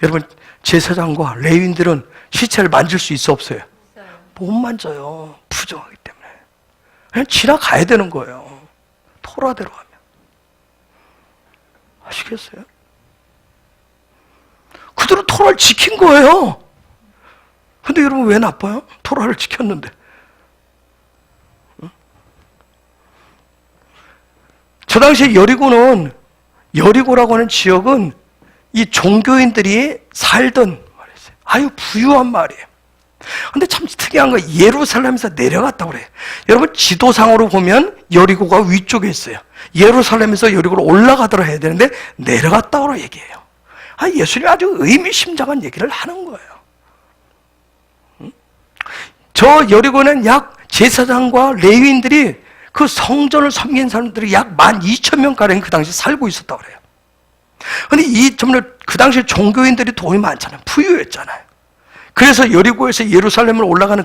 여러분, 제사장과 레위인들은 시체를 만질 수 있어 없어요? 못 만져요. 부정하기 때문에. 그냥 지나가야 되는 거예요. 토라대로 하면. 아시겠어요? 그들은 토라를 지킨 거예요. 근데 여러분, 왜 나빠요? 토라를 지켰는데. 저 당시에 여리고라고 하는 지역은 이 종교인들이 살던 말이었어요. 아유, 부유한 말이에요. 근데 참 특이한 거, 예루살렘에서 내려갔다고 그래요. 여러분, 지도상으로 보면 여리고가 위쪽에 있어요. 예루살렘에서 여리고로 올라가더라 해야 되는데 내려갔다고 얘기해요. 예수님이 아주 의미심장한 얘기를 하는 거예요. 저 여리고는 약 제사장과 레위인들이 그 성전을 섬긴 사람들이 약 12,000명가량 그 당시 살고 있었다고 그래요. 근데 그 당시 종교인들이 돈이 많잖아요. 부유했잖아요. 그래서 여리고에서 예루살렘을 올라가는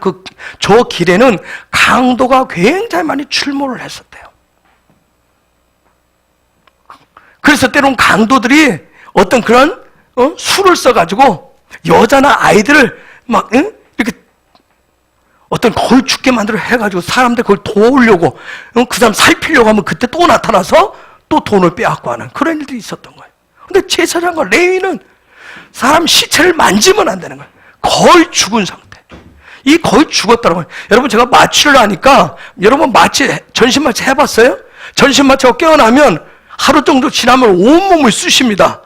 저 길에는 강도가 굉장히 많이 출몰을 했었대요. 그래서 때론 강도들이 어떤 그런 술을 써가지고 여자나 아이들을 막 이렇게 어떤 거의 죽게 만들어 해가지고 사람들 그걸 도우려고 그 사람 살피려고 하면 그때 또 나타나서 또 돈을 빼앗고 하는 그런 일들이 있었던 거예요. 근데 제사장과 레위는 사람 시체를 만지면 안 되는 거예요. 거의 죽은 상태. 이 거의 죽었다는 거예요. 여러분 제가 마취를 하니까 여러분 전신마취 해봤어요? 전신마취가 깨어나면 하루 정도 지나면 온몸을 쑤십니다.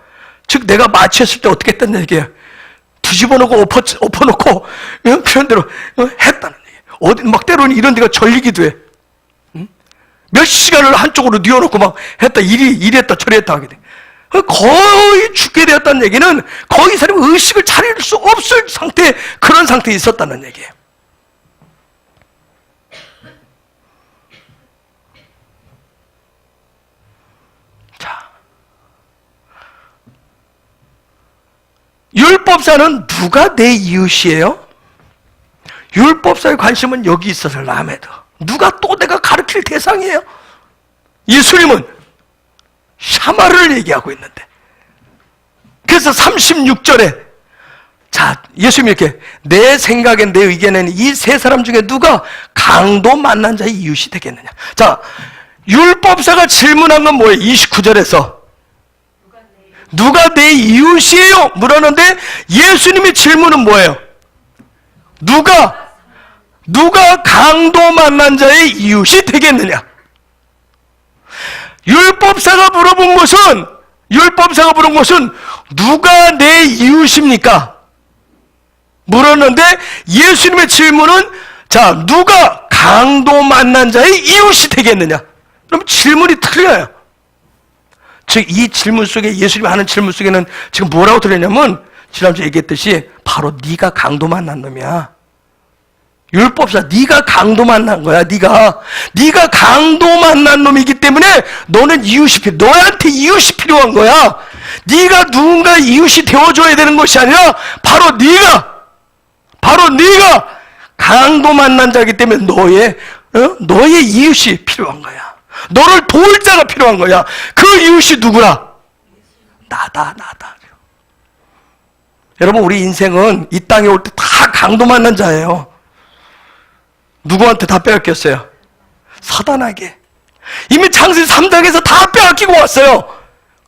즉 내가 마취했을 때 어떻게 했다는 얘기예요. 뒤집어놓고 엎어놓고 그런 대로 했다는 얘기예요. 어디 막 때로는 이런 데가 절리기도 해. 몇 시간을 한쪽으로 뉘어놓고 막 했다 이랬다 저랬다 하게 돼. 거의 죽게 되었다는 얘기는 거의 사람이 의식을 차릴 수 없을 상태, 그런 상태에 있었다는 얘기예요. 자, 율법사는 누가 내 이웃이에요? 율법사의 관심은 여기 있어서 라메드. 누가 또 내가 가르칠 대상이에요? 예수님은 샤마를 얘기하고 있는데, 그래서 36절에 자 예수님이 이렇게 내 생각엔 내 의견에는 이 세 사람 중에 누가 강도 만난 자의 이웃이 되겠느냐. 자 율법사가 질문한 건 뭐예요? 29절에서 누가 내 이웃이에요? 물었는데 예수님의 질문은 뭐예요? 누가 강도 만난 자의 이웃이 되겠느냐. 율법사가 물은 것은 누가 내 이웃입니까? 물었는데 예수님의 질문은 자 누가 강도 만난 자의 이웃이 되겠느냐. 그럼 질문이 틀려요. 즉 이 질문 속에 예수님이 하는 질문 속에는 지금 뭐라고 들렸냐면 지난주에 얘기했듯이 바로 네가 강도 만난 놈이야. 율법사 네가 강도 만난 거야. 네가 강도 만난 놈이기 때문에 너는 너한테 이웃이 필요한 거야. 네가 누군가 이웃이 되어줘야 되는 것이 아니라 바로 네가 강도 만난 자이기 때문에 너의 이웃이 필요한 거야. 너를 도울 자가 필요한 거야. 그 이웃이 누구야? 나다. 여러분 우리 인생은 이 땅에 올 때 다 강도 만난 자예요. 누구한테 다 빼앗겼어요? 사단에게. 이미 창세기 3장에서 다 빼앗기고 왔어요.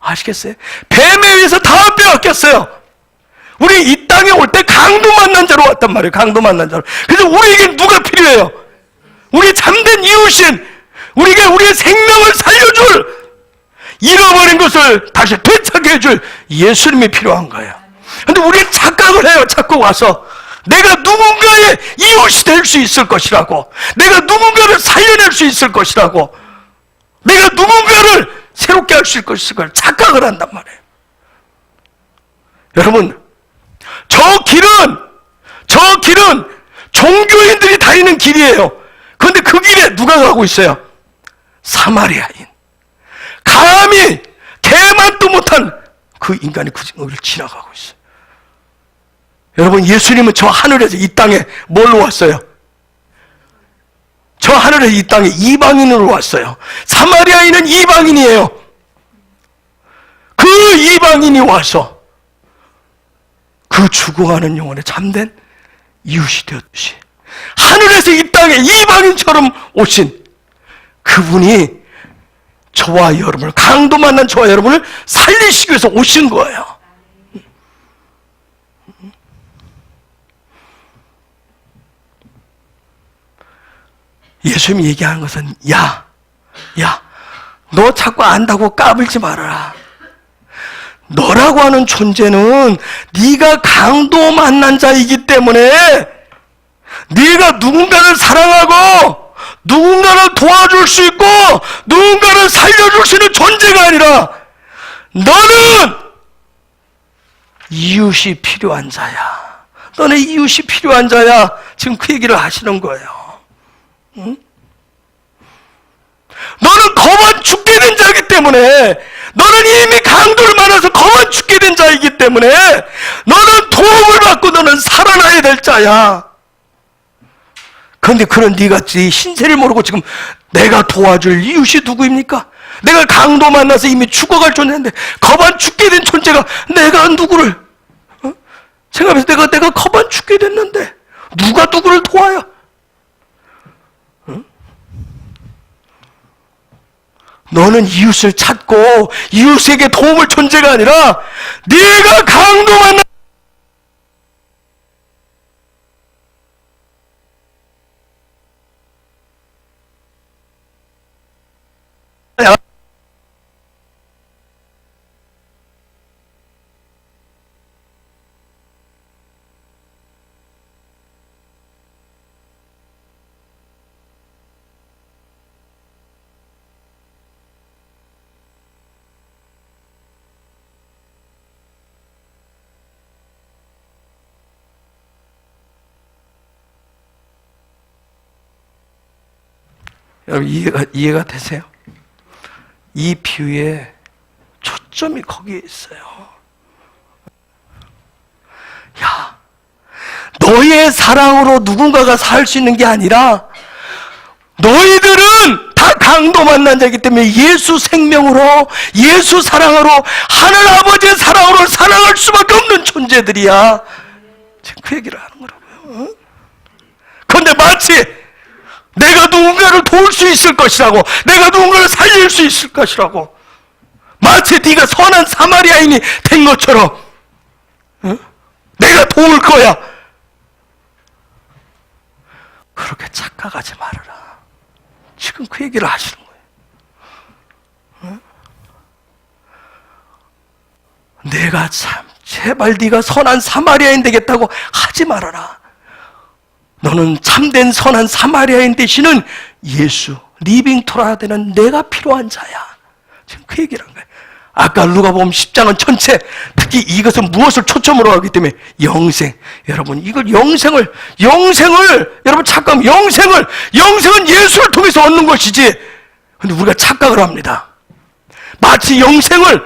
아시겠어요? 뱀에 의해서 다 빼앗겼어요. 우리 이 땅에 올 때 강도 만난 자로 왔단 말이에요. 강도 만난 자로. 그래서 우리에게 누가 필요해요? 우리 참된 이웃인, 우리에게 우리의 생명을 살려줄, 잃어버린 것을 다시 되찾게 해줄 예수님이 필요한 거예요. 근데 우리 착각을 해요. 자꾸 와서 내가 누군가의 이웃이 될 수 있을 것이라고, 내가 누군가를 살려낼 수 있을 것이라고, 내가 누군가를 새롭게 할 수 있을 것을 착각을 한단 말이에요. 여러분 저 길은 종교인들이 다니는 길이에요. 그런데 그 길에 누가 가고 있어요? 사마리아인. 감히 개만도 못한 그 인간이 그 길을 지나가고 있어요. 여러분 예수님은 저 하늘에서 이 땅에 뭘로 왔어요? 저 하늘에서 이 땅에 이방인으로 왔어요. 사마리아인은 이방인이에요. 그 이방인이 와서 그 죽어가는 영혼의 참된 이웃이 되었듯이 하늘에서 이 땅에 이방인처럼 오신 그분이 저와 여러분을, 강도 만난 저와 여러분을 살리시기 위해서 오신 거예요. 예수님이 얘기하는 것은 야, 너 자꾸 안다고 까불지 말아라. 너라고 하는 존재는 네가 강도 만난 자이기 때문에 네가 누군가를 사랑하고 누군가를 도와줄 수 있고 누군가를 살려줄 수 있는 존재가 아니라 너는 이웃이 필요한 자야. 너는 이웃이 필요한 자야. 지금 그 얘기를 하시는 거예요. 응? 너는 거만 죽게 된 자이기 때문에, 너는 이미 강도를 만나서 거만 죽게 된 자이기 때문에 너는 도움을 받고 너는 살아나야 될 자야. 그런데 그런 네가 네 신세를 모르고 지금 내가 도와줄 이웃이 누구입니까? 내가 강도 만나서 이미 죽어갈 존재인데 거만 죽게 된 존재가 내가 누구를 생각해서 내가 거만 죽게 됐는데 누가 누구를 도와요? 너는 이웃을 찾고 이웃에게 도움을 존재가 아니라 네가 강도 만나 여러분 이해가 되세요? 이 비유의 초점이 거기에 있어요. 야, 너의 사랑으로 누군가가 살 수 있는 게 아니라 너희들은 다 강도 만난 자이기 때문에 예수 생명으로, 예수 사랑으로, 하늘 아버지의 사랑으로 살아갈 수밖에 없는 존재들이야. 지금 그 얘기를 하는 거라고요. 그런데 마치 내가 누군가를 도울 수 있을 것이라고, 내가 누군가를 살릴 수 있을 것이라고, 마치 네가 선한 사마리아인이 된 것처럼, 내가 도울 거야. 그렇게 착각하지 말아라. 지금 그 얘기를 하시는 거예요. 내가 참 제발 네가 선한 사마리아인 되겠다고 하지 말아라. 너는 참된 선한 사마리아인 되시는 예수, 리빙 토라야 되는 내가 필요한 자야. 지금 그 얘기를 한 거예요. 아까 누가복음 10장은 전체, 특히 이것은 무엇을 초점으로 하기 때문에 영생. 여러분, 이걸 영생을 여러분 착각하면 영생은 예수를 통해서 얻는 것이지. 근데 우리가 착각을 합니다. 마치 영생을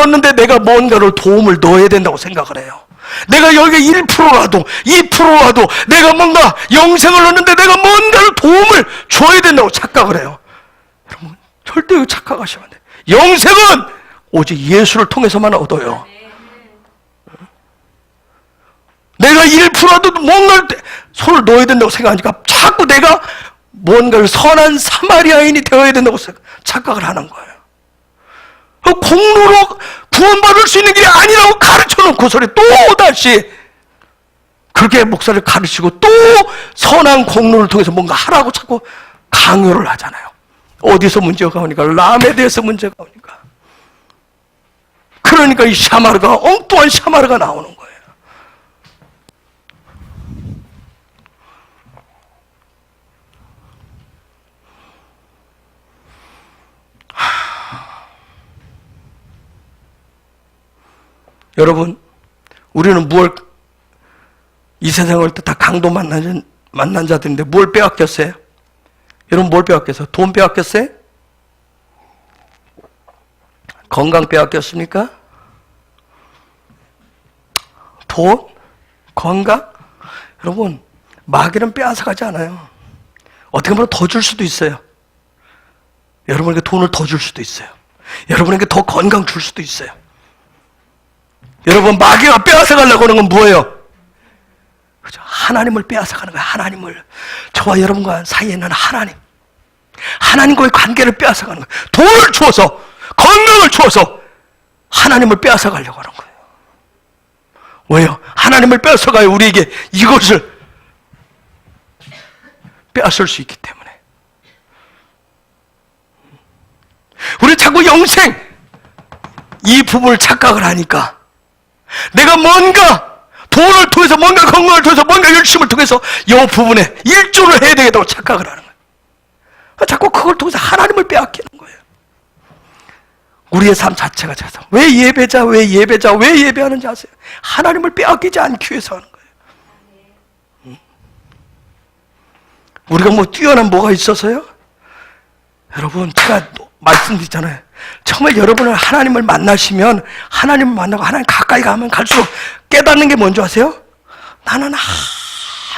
얻는데 내가 뭔가를 도움을 넣어야 된다고 생각을 해요. 내가 여기 1%라도 2%라도 내가 뭔가 영생을 얻는데 내가 뭔가를 도움을 줘야 된다고 착각을 해요. 여러분 절대 이거 착각하시면 안 돼요. 영생은 오직 예수를 통해서만 얻어요. 내가 1%라도 뭔가를 손을 넣어야 된다고 생각하니까 자꾸 내가 뭔가를 선한 사마리아인이 되어야 된다고 착각을 하는 거예요. 공로로 구원받을 수 있는 길이 아니라고 가르쳐놓고 소리 또다시 그렇게 목사를 가르치고 또 선한 공로를 통해서 뭔가 하라고 자꾸 강요를 하잖아요. 어디서 문제가 오니까? 람에 대해서 문제가 오니까. 그러니까 이 샤마르가, 엉뚱한 샤마르가 나오는 거예요. 여러분, 우리는 이 세상을 다 강도 만난 자들인데 뭘 빼앗겼어요? 여러분 뭘 빼앗겼어요? 돈 빼앗겼어요? 건강 빼앗겼습니까? 돈? 건강? 여러분, 마귀는 빼앗아가지 않아요. 어떻게 보면 더 줄 수도 있어요. 여러분에게 돈을 더 줄 수도 있어요. 여러분에게 더 건강 줄 수도 있어요. 여러분, 마귀가 빼앗아가려고 하는 건 뭐예요? 그죠? 하나님을 빼앗아가는 거예요. 하나님을. 저와 여러분과 사이에는 하나님과의 관계를 빼앗아가는 거예요. 돈을 주어서, 건강을 주어서 하나님을 빼앗아가려고 하는 거예요. 왜요? 하나님을 빼앗아가요. 우리에게 이것을 빼앗을 수 있기 때문에. 우리 자꾸 영생, 이 부분을 착각을 하니까 내가 뭔가 돈을 통해서, 뭔가 건강을 통해서, 뭔가 열심을 통해서 이 부분에 일조를 해야 되겠다고 착각을 하는 거예요. 자꾸 그걸 통해서 하나님을 빼앗기는 거예요. 우리의 삶 자체가 자서 왜 예배하는지 아세요? 하나님을 빼앗기지 않기 위해서 하는 거예요. 우리가 뭐 뛰어난 뭐가 있어서요? 여러분, 제가 말씀드리잖아요. 정말 여러분을 하나님을 만나시면, 하나님을 만나고 하나님 가까이 가면 갈수록 깨닫는 게 뭔지 아세요? 나는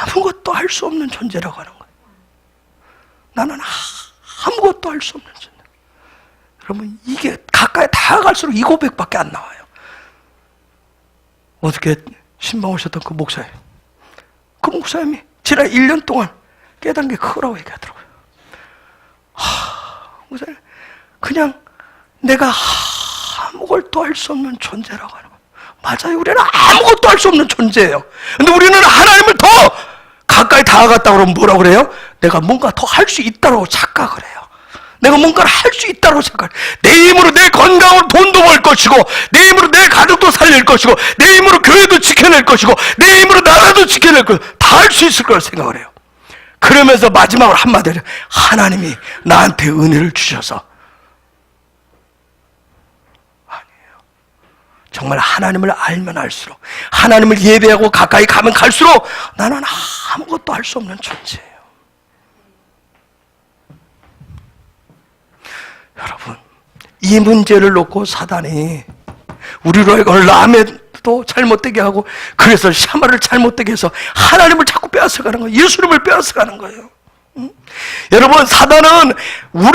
아무것도 할 수 없는 존재라고 하는 거예요. 나는 아무것도 할 수 없는 존재. 여러분, 이게 가까이 다가갈수록 이 고백밖에 안 나와요. 어떻게 신방 오셨던 그 목사님, 그 목사님이 지난 1년 동안 깨닫는 게 크라고 얘기하더라고요. 목사님, 그냥 내가 아무것도 할 수 없는 존재라고 하는 거예요. 맞아요. 우리는 아무것도 할 수 없는 존재예요. 근데 우리는 하나님을 더 가까이 다가갔다 그러면 뭐라고 그래요? 내가 뭔가 더 할 수 있다고 착각을 해요. 내가 뭔가를 할 수 있다고 착각을 해요. 내 힘으로 내 건강으로 돈도 벌 것이고, 내 힘으로 내 가족도 살릴 것이고, 내 힘으로 교회도 지켜낼 것이고, 내 힘으로 나라도 지켜낼 것이고, 다 할 수 있을 거라고 생각을 해요. 그러면서 마지막으로 한마디로 하나님이 나한테 은혜를 주셔서, 정말 하나님을 알면 알수록, 하나님을 예배하고 가까이 가면 갈수록 나는 아무것도 할 수 없는 존재예요. 여러분, 이 문제를 놓고 사단이 우리로 하여금 라멘도 잘못되게 하고, 그래서 샤마를 잘못되게 해서 하나님을 자꾸 빼앗아가는 거예요. 예수님을 빼앗아가는 거예요. 여러분, 사단은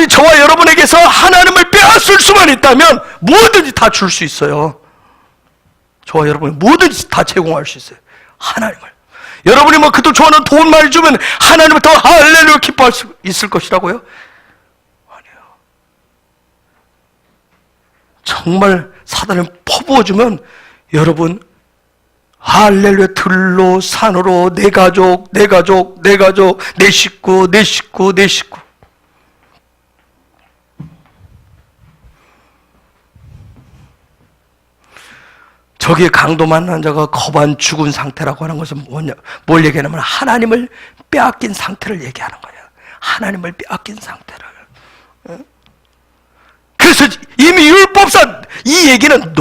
저와 여러분에게서 하나님을 빼앗을 수만 있다면 뭐든지 다 줄 수 있어요. 저와 여러분이 뭐든지 다 제공할 수 있어요. 하나님을. 여러분이 그도 좋아하는 돈 많이 주면 하나님을 더 할렐루야 기뻐할 수 있을 것이라고요? 아니에요. 정말 사단을 퍼부어주면 여러분 할렐루야 들로 산으로 내 가족, 내 가족, 내 가족, 내 식구, 내 식구, 내 식구. 저기에 강도 만난 자가 거반 죽은 상태라고 하는 것은 뭘 얘기하냐면 하나님을 빼앗긴 상태를 얘기하는 거예요. 하나님을 빼앗긴 상태를. 그래서 이미 율법사, 이 얘기는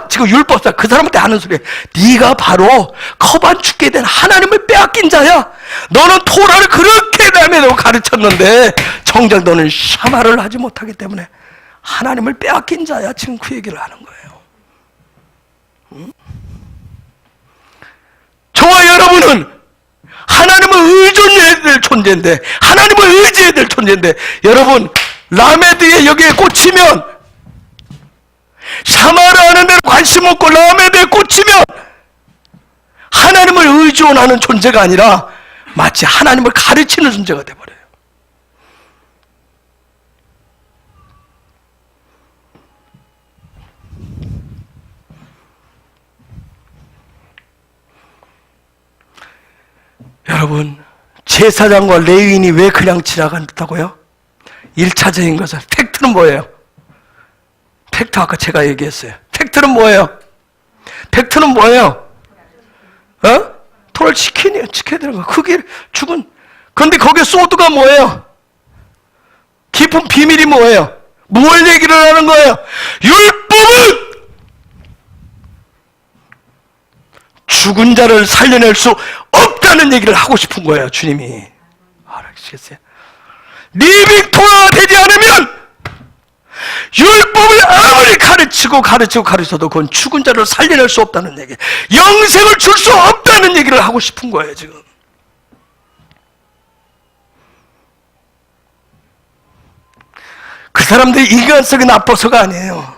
지금 율법사 그 사람한테 하는 소리예요. 네가 바로 거반 죽게 된 하나님을 빼앗긴 자야. 너는 토라를 그렇게 남에도 가르쳤는데 정작 너는 샤마를 하지 못하기 때문에 하나님을 빼앗긴 자야. 지금 그 얘기를 하는 거예요. 저와 여러분은 하나님을 의존해야 될 존재인데, 하나님을 의지해야 될 존재인데, 여러분 라메드에 여기에 꽂히면, 샤마를 하는 데는 관심 없고 라메드에 꽂히면 하나님을 의존하는 존재가 아니라 마치 하나님을 가르치는 존재가 돼버려요. 여러분, 제사장과 레위인이 왜 그냥 지나간다고요? 1차적인 것은, 팩트는 뭐예요? 팩트 아까 제가 얘기했어요. 팩트는 뭐예요? 팩트는 뭐예요? 토를 지켜야 되는 거. 그게 죽은. 그런데 거기에 소드가 뭐예요? 깊은 비밀이 뭐예요? 뭘 얘기를 하는 거예요? 율법은 죽은 자를 살려낼 수 없다는 얘기를 하고 싶은 거예요, 주님이. 알아주시겠어요? 리빙 토라가 되지 않으면 율법을 아무리 가르쳐도 그건 죽은 자를 살려낼 수 없다는 얘기, 영생을 줄 수 없다는 얘기를 하고 싶은 거예요, 지금. 그 사람들이 인간성이 나빠서가 아니에요.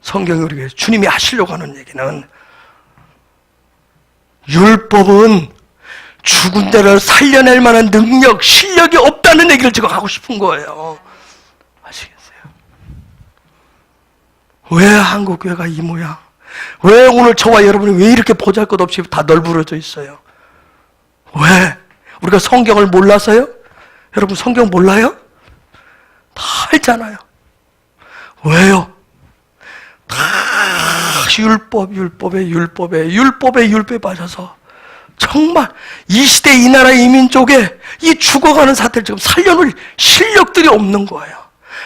성경이 우리에게 주님이 하시려고 하는 얘기는 율법은 죽은 자를 살려낼 만한 능력, 실력이 없다는 얘기를 지금 하고 싶은 거예요. 아시겠어요? 왜 한국교회가 이 모양? 왜 오늘 저와 여러분이 왜 이렇게 보잘것없이 다 널브러져 있어요? 왜? 우리가 성경을 몰라서요? 여러분 성경 몰라요? 다 알잖아요. 왜요? 다 율법에 빠져서 정말 이 시대 이 나라 이 민족에 이 죽어가는 사태를 지금 살려놓을 실력들이 없는 거예요.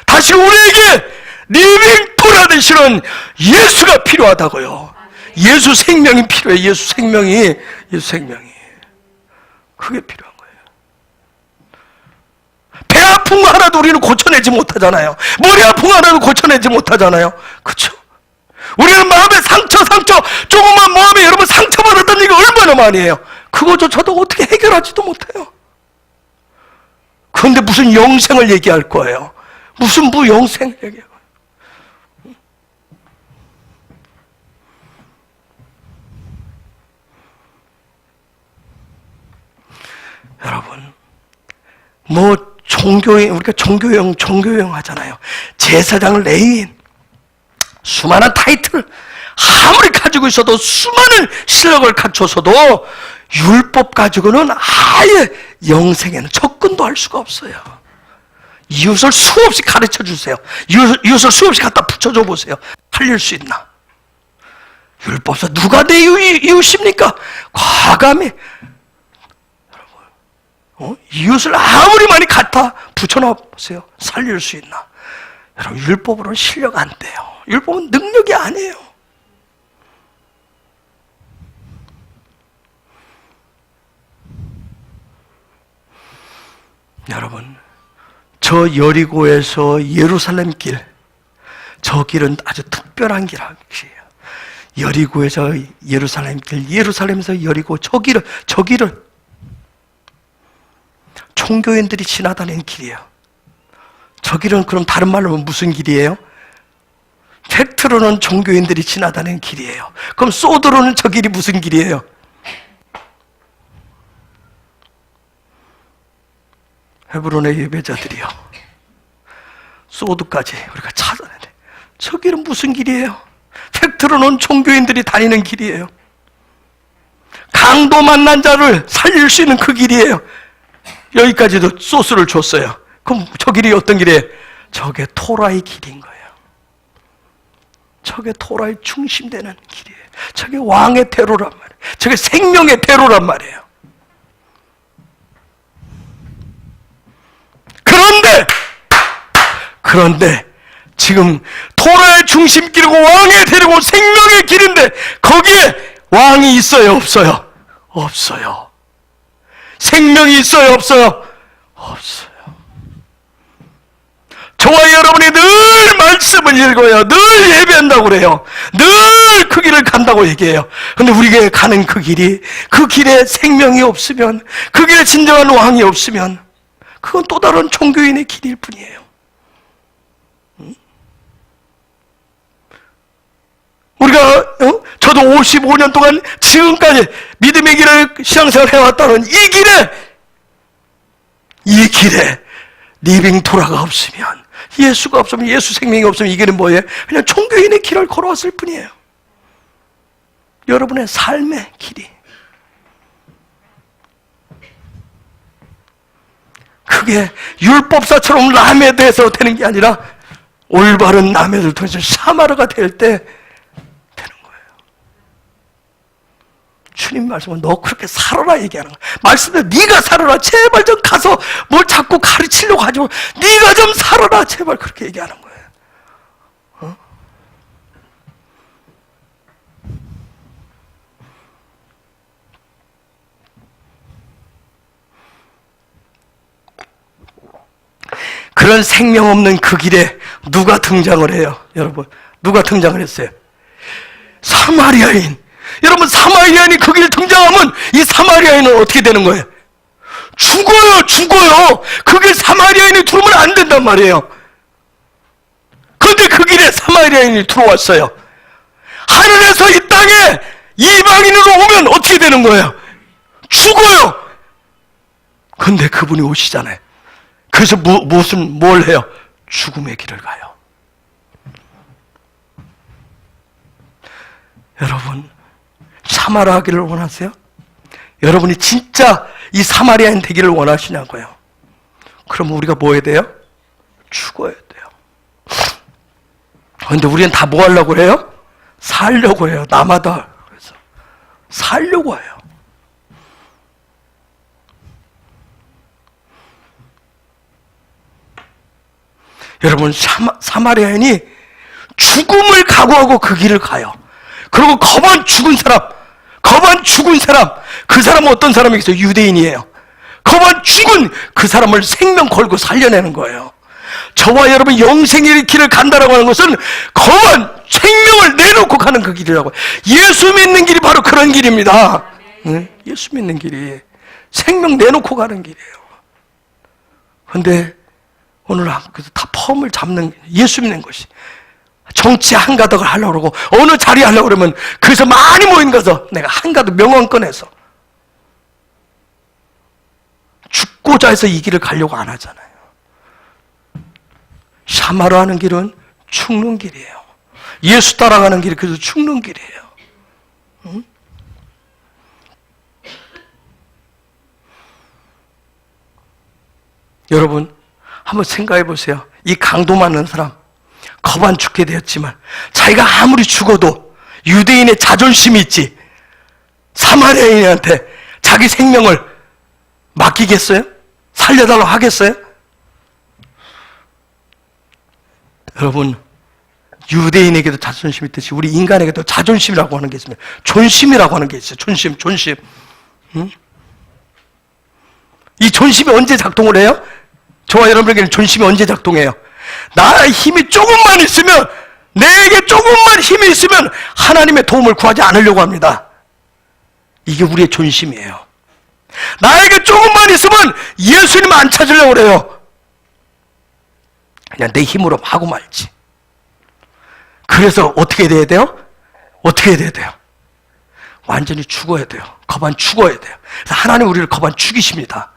다시 우리에게 리빙 토라 되시는 예수가 필요하다고요. 예수 생명이 필요해. 예수 생명이 그게 필요한 거예요. 배 아픈 거 하나도 우리는 고쳐내지 못하잖아요. 머리 아픈 거 하나도 고쳐내지 못하잖아요. 그렇죠? 우리는 마음에 상처 조금만 마음에 여러분 상처받았다는 얘기 얼마나 많이 해요. 그거조차도 어떻게 해결하지도 못해요. 그런데 무슨 영생을 얘기할 거예요. 무슨 영생을 얘기해요. 여러분 우리가 종교형 하잖아요. 제사장, 레위인, 수많은 타이틀, 아무리 가지고 있어도 수많은 실력을 갖춰서도 율법 가지고는 아예 영생에는 접근도 할 수가 없어요. 이웃을 수없이 가르쳐 주세요. 이웃을 수없이 갖다 붙여줘 보세요. 살릴 수 있나? 율법서 누가 내 이웃입니까? 과감히 이웃을 아무리 많이 갖다 붙여놔 보세요. 살릴 수 있나? 여러분, 율법으로는 실력 안 돼요. 율법은 능력이 아니에요. 여러분, 저 여리고에서 예루살렘 길, 저 길은 아주 특별한 길이에요. 여리고에서 예루살렘 길, 예루살렘에서 여리고, 저 길은 총교인들이 지나다니는 길이에요. 저 길은 그럼 다른 말로 하면 무슨 길이에요? 팩트로는 종교인들이 지나다니는 길이에요. 그럼 소드로는 저 길이 무슨 길이에요? 헤브론의 예배자들이요. 소드까지 우리가 찾아내야 돼. 저 길은 무슨 길이에요? 팩트로는 종교인들이 다니는 길이에요. 강도 만난 자를 살릴 수 있는 그 길이에요. 여기까지도 소스를 줬어요. 그럼 저 길이 어떤 길이에요? 저게 토라의 길인 거예요. 저게 토라의 중심되는 길이에요. 저게 왕의 대로란 말이에요. 저게 생명의 대로란 말이에요. 그런데 지금 토라의 중심길이고 왕의 대로고 생명의 길인데 거기에 왕이 있어요, 없어요? 없어요. 생명이 있어요, 없어요? 없어요. 저와 여러분이 늘 말씀을 읽어요. 늘 예배한다고 그래요. 늘 그 길을 간다고 얘기해요. 근데 우리가 가는 그 길에 생명이 없으면, 그 길에 진정한 왕이 없으면 그건 또 다른 종교인의 길일 뿐이에요. 우리가 저도 55년 동안 지금까지 믿음의 길을 신앙생활 해왔다는 이 길에 리빙 토라가 없으면, 예수가 없으면, 예수 생명이 없으면 이 길은 뭐예요? 그냥 종교인의 길을 걸어왔을 뿐이에요. 여러분의 삶의 길이 그게 율법사처럼 남에 대해서 되는 게 아니라 올바른 남에들 통해서 사마르가 될 때 되는 거예요. 주님 말씀은 너 그렇게 살아라 얘기하는 거예요. 말씀대로 네가 살아라. 제발 좀 가서 뭘 자꾸 가르치려고 하지 말고 네가 좀 살아라. 제발 그렇게 얘기하는 거예요. 그런 생명 없는 그 길에 누가 등장을 해요? 여러분, 누가 등장을 했어요? 사마리아인. 여러분, 사마리아인이 그 길 등장하면 이 사마리아인은 어떻게 되는 거예요? 죽어요. 그 길 사마리아인이 들어오면 안 된단 말이에요. 그런데 그 길에 사마리아인이 들어왔어요. 하늘에서 이 땅에 이방인으로 오면 어떻게 되는 거예요? 죽어요. 그런데 그분이 오시잖아요. 그래서 뭘 해요? 죽음의 길을 가요. 여러분, 사마리아 하기를 원하세요? 여러분이 진짜 이 사마리아인 되기를 원하시냐고요? 그럼 우리가 뭐 해야 돼요? 죽어야 돼요. 그런데 우리는 다 뭐 하려고 해요? 살려고 해요. 남하다. 그래서 살려고 해요. 여러분, 사마리아인이 죽음을 각오하고 그 길을 가요. 그리고 거반 죽은 사람, 그 사람은 어떤 사람이겠어요? 유대인이에요. 거반 죽은 그 사람을 생명 걸고 살려내는 거예요. 저와 여러분 영생의 길을 간다라고 하는 것은 거반 생명을 내놓고 가는 그 길이라고. 예수 믿는 길이 바로 그런 길입니다. 네? 예수 믿는 길이 생명 내놓고 가는 길이에요. 그런데 오늘 그래서 다 펌을 잡는 예수 믿는 것이 정치 한가닥을 하려고 그러고 어느 자리에 하려고 그러면 그래서 많이 모인 가서 내가 한가득 명언 꺼내서 죽고자 해서 이 길을 가려고 안 하잖아요. 사마라 하는 길은 죽는 길이에요. 예수 따라가는 길이 그래서 죽는 길이에요. 응? 여러분 한번 생각해 보세요. 이 강도 맞는 사람 겁 안 죽게 되었지만 자기가 아무리 죽어도 유대인의 자존심이 있지 사마리아인한테 자기 생명을 맡기겠어요? 살려달라고 하겠어요? 여러분 유대인에게도 자존심이 있듯이 우리 인간에게도 자존심이라고 하는 게 있습니다. 존심이라고 하는 게 있어요. 존심. 응? 이 존심이 언제 작동을 해요? 저와 여러분에게는 존심이 언제 작동해요? 나의 힘이 조금만 있으면, 내게 조금만 힘이 있으면 하나님의 도움을 구하지 않으려고 합니다. 이게 우리의 존심이에요. 나에게 조금만 있으면 예수님 안 찾으려고 그래요. 그냥 내 힘으로 하고 말지. 그래서 어떻게 돼야 돼요? 어떻게 돼야 돼요? 완전히 죽어야 돼요. 겁안 죽어야 돼요. 그래서 하나님 우리를 겁안 죽이십니다.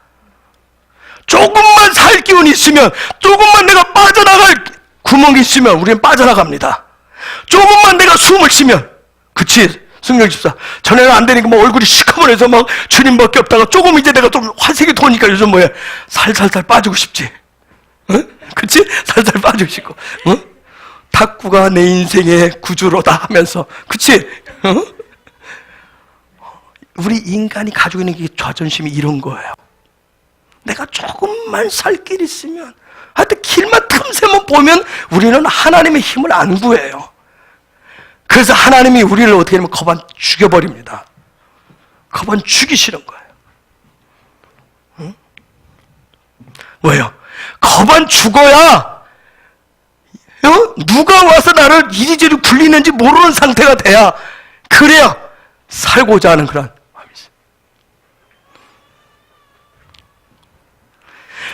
조금만 살 기운이 있으면, 조금만 내가 빠져나갈 구멍이 있으면 우리는 빠져나갑니다. 조금만 내가 숨을 쉬면, 그치? 승령 집사, 전에는 안 되니까 막 얼굴이 시커먼해서 막 주님밖에 없다가 조금 이제 내가 좀 화색이 도니까 요즘 뭐야? 살살살 빠지고 싶지? 응? 그치? 살살 빠지고 싶고, 응? 탁구가 내 인생의 구주로다 하면서, 그치? 응? 우리 인간이 가지고 있는 게 자존심이 이런 거예요. 내가 조금만 살 길 있으면, 하여튼 길만 틈새만 보면 우리는 하나님의 힘을 안 구해요. 그래서 하나님이 우리를 어떻게 하면 겁안 죽여버립니다. 겁안 죽이시는 거예요. 응? 왜요? 겁안 죽어야 누가 와서 나를 이리저리 굴리는지 모르는 상태가 돼야, 그래야 살고자 하는 그런 마음이 있어요.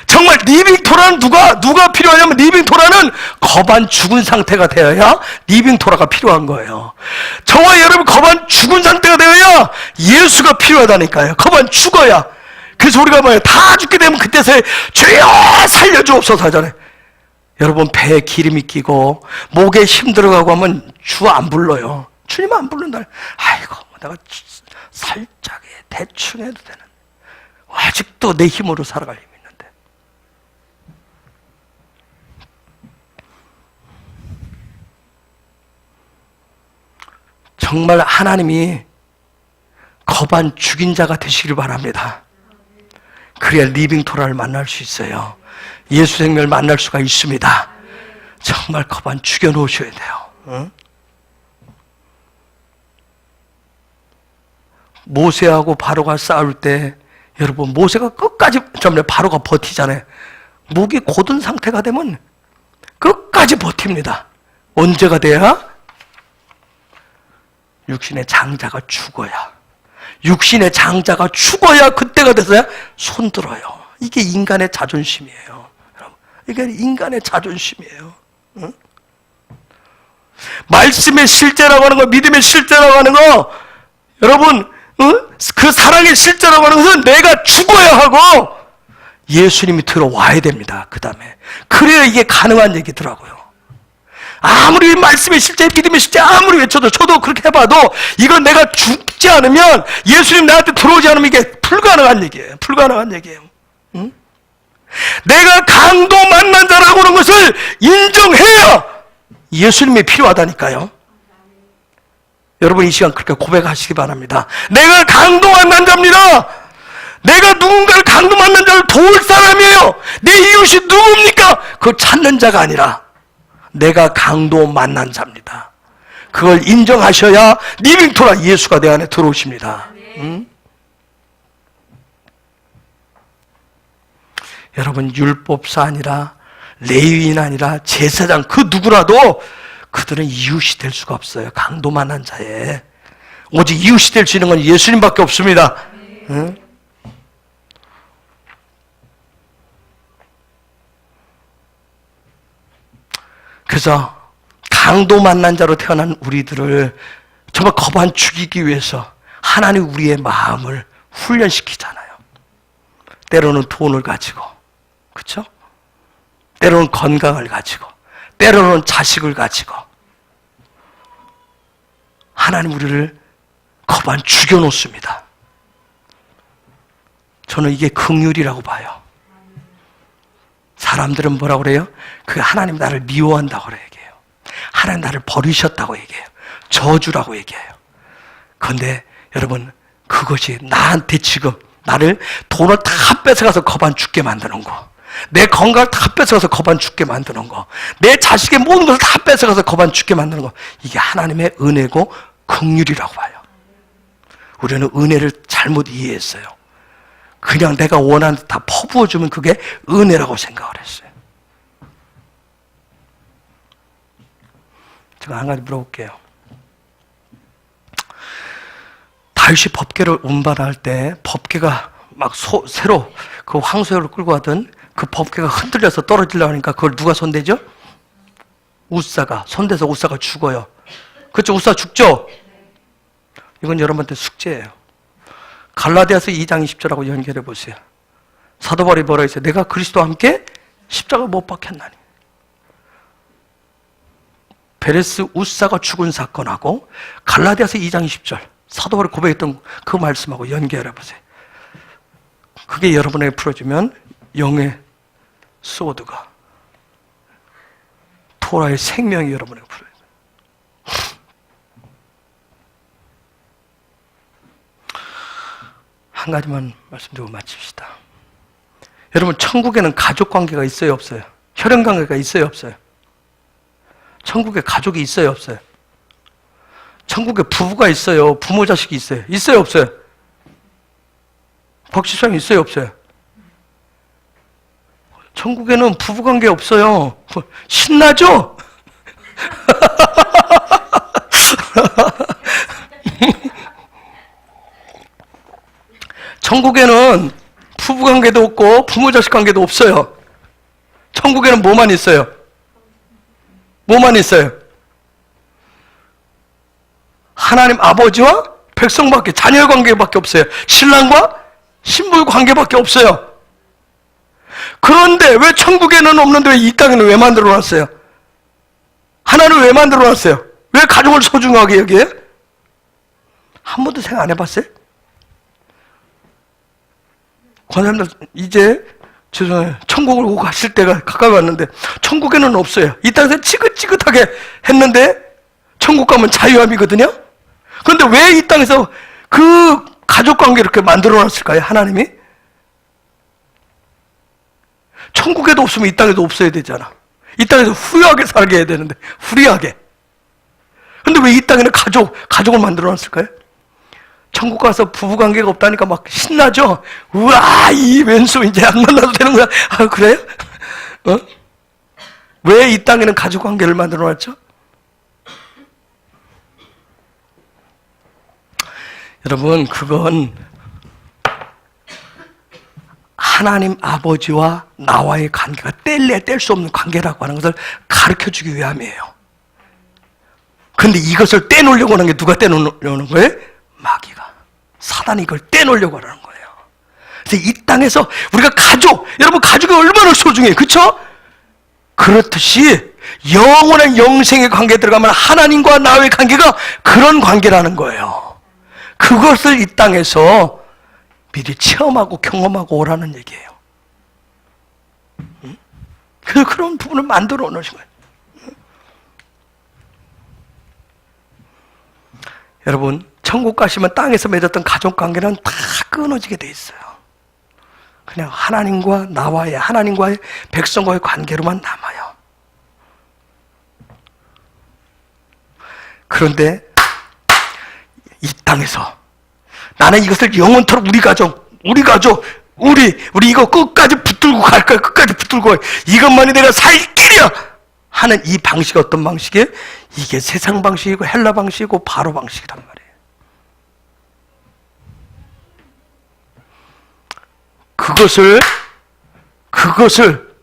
정말 리빙토라는 누가 필요하냐면, 리빙토라는 겁안 죽은 상태가 되어야 리빙토라가 필요한 거예요. 저와 여러분 겁안 죽은 상태가 되어야 예수가 필요하다니까요. 겁안 죽어야. 그래서 우리가 뭐예요? 다 죽게 되면 그때서야 주여 살려주옵소서 하잖아요. 여러분 배에 기름이 끼고 목에 힘 들어가고 하면 주 안 불러요. 주님 안 부른다. 아이고 내가 살짝에 대충 해도 되는, 아직도 내 힘으로 살아갈 힘이 있는데. 정말 하나님이 겁안 죽인 자가 되시길 바랍니다. 그래야 리빙토라를 만날 수 있어요. 예수 생명을 만날 수가 있습니다. 정말 겁안 죽여놓으셔야 돼요. 응? 모세하고 바로가 싸울 때, 여러분 모세가 끝까지, 바로가 버티잖아요. 목이 곧은 상태가 되면 끝까지 버팁니다. 언제가 돼야? 육신의 장자가 죽어야. 육신의 장자가 죽어야 그때가 돼서야 손들어요. 이게 인간의 자존심이에요. 이게 인간의 자존심이에요. 응? 말씀의 실제라고 하는 거, 믿음의 실제라고 하는 거, 여러분, 응? 그 사랑의 실제라고 하는 것은 내가 죽어야 하고 예수님이 들어와야 됩니다. 그 다음에 그래야 이게 가능한 얘기더라고요. 아무리 말씀의 실제, 믿음의 실제 아무리 외쳐도, 저도 그렇게 해봐도 이건 내가 죽지 않으면, 예수님 나한테 들어오지 않으면 이게 불가능한 얘기예요. 불가능한 얘기예요. 응? 내가 강도 만난 자라고 하는 것을 인정해야 예수님이 필요하다니까요. 여러분 이 시간 그렇게 고백하시기 바랍니다. 내가 강도 만난 자입니다. 내가 누군가를 강도 만난 자를 도울 사람이에요. 내 이웃이 누굽니까? 그걸 찾는 자가 아니라 내가 강도 만난 자입니다. 그걸 인정하셔야 리빙토라 예수가 내 안에 들어오십니다. 응? 여러분 율법사 아니라 레위인 아니라 제사장 그 누구라도 그들은 이웃이 될 수가 없어요. 강도 만난 자에 오직 이웃이 될 수 있는 건 예수님밖에 없습니다. 응? 그래서 강도 만난 자로 태어난 우리들을 정말 겁안 죽이기 위해서 하나님 우리의 마음을 훈련시키잖아요. 때로는 돈을 가지고, 그렇죠? 때로는 건강을 가지고, 때로는 자식을 가지고 하나님 우리를 거반 죽여놓습니다. 저는 이게 긍휼이라고 봐요. 사람들은 뭐라고 그래요? 그 하나님 나를 미워한다고 얘기해요. 하나님 나를 버리셨다고 얘기해요. 저주라고 얘기해요. 그런데 여러분, 그것이 나한테 지금 나를 돈을 다 뺏어가서 거반 죽게 만드는 거, 내 건강을 다 뺏어가서 거반 죽게 만드는 거, 내 자식의 모든 것을 다 뺏어가서 거반 죽게 만드는 거, 이게 하나님의 은혜고 긍휼이라고 봐요. 우리는 은혜를 잘못 이해했어요. 그냥 내가 원하는 듯 다 퍼부어주면 그게 은혜라고 생각을 했어요. 제가 한 가지 물어볼게요. 다윗이 법궤를 운반할 때 법궤가 막 새로 그 황소를 끌고 가던 그 법궤가 흔들려서 떨어지려고 하니까 그걸 누가 손대죠? 우사가. 손대서 우사가 죽어요. 그렇죠? 우사 죽죠? 이건 여러분한테 숙제예요. 갈라디아서 2장 20절하고 연결해 보세요. 사도 바울이 뭐라 했어요? 내가 그리스도와 함께 십자가 못 박혔나니. 베레스 우사가 죽은 사건하고 갈라디아서 2장 20절 사도 바울이 고백했던 그 말씀하고 연결해 보세요. 그게 여러분에게 풀어지면 영의 소드가, 토라의 생명이 여러분에게 풀어요. 한 가지만 말씀드리고 마칩시다. 여러분, 천국에는 가족관계가 있어요, 없어요? 혈연관계가 있어요, 없어요? 천국에 가족이 있어요, 없어요? 천국에 부부가 있어요, 부모 자식이 있어요, 있어요, 없어요? 박지성 있어요, 없어요? 천국에는 부부관계 없어요. 신나죠? 천국에는 부부관계도 없고 부모 자식 관계도 없어요. 천국에는 뭐만 있어요? 뭐만 있어요? 하나님 아버지와 백성밖에, 자녀 관계밖에 없어요. 신랑과 신부 관계밖에 없어요. 그런데 왜 천국에는 없는데 왜 이 땅에는 왜 만들어 놨어요? 하나는 왜 만들어 놨어요? 왜 가족을 소중하게 여기에요? 한 번도 생각 안 해봤어요? 권사님들 이제 죄송해요. 천국을 오고 가실 때가 가까이 왔는데 천국에는 없어요. 이 땅에서 지긋지긋하게 했는데 천국 가면 자유함이거든요. 그런데 왜 이 땅에서 그 가족관계를 이렇게 만들어 놨을까요? 하나님이? 천국에도 없으면 이 땅에도 없어야 되잖아. 이 땅에서 후리하게 살게 해야 되는데, 후리하게. 근데 왜 이 땅에는 가족을 만들어 놨을까요? 천국 가서 부부관계가 없다니까 막 신나죠? 우와, 이 왼수 이제 안 만나도 되는 거야. 아, 그래요? 왜 이 땅에는 가족관계를 만들어 놨죠? 여러분, 그건 하나님 아버지와 나와의 관계가 뗄래야 뗄 수 없는 관계라고 하는 것을 가르쳐주기 위함이에요. 근데 이것을 떼놓으려고 하는 게 누가 떼놓으려는 거예요? 마귀가. 사단이 이걸 떼놓으려고 하는 거예요. 그래서 이 땅에서 우리가 여러분 가족이 얼마나 소중해요. 그렇죠? 그렇듯이 영원한 영생의 관계에 들어가면 하나님과 나의 관계가 그런 관계라는 거예요. 그것을 이 땅에서 미리 체험하고 경험하고 오라는 얘기예요. 그런 부분을 만들어 놓으신 거예요. 여러분, 천국 가시면 땅에서 맺었던 가족관계는 다 끊어지게 돼 있어요. 그냥 하나님과의 백성과의 관계로만 남아요. 그런데 이 땅에서 나는 이것을 영원토록 우리 이거 끝까지 붙들고 갈 거야. 끝까지 붙들고 이것만이 내가 살 길이야 하는 이 방식이 어떤 방식이에요? 이게 세상 방식이고 헬라 방식이고 바로 방식이란 말이에요. 그것을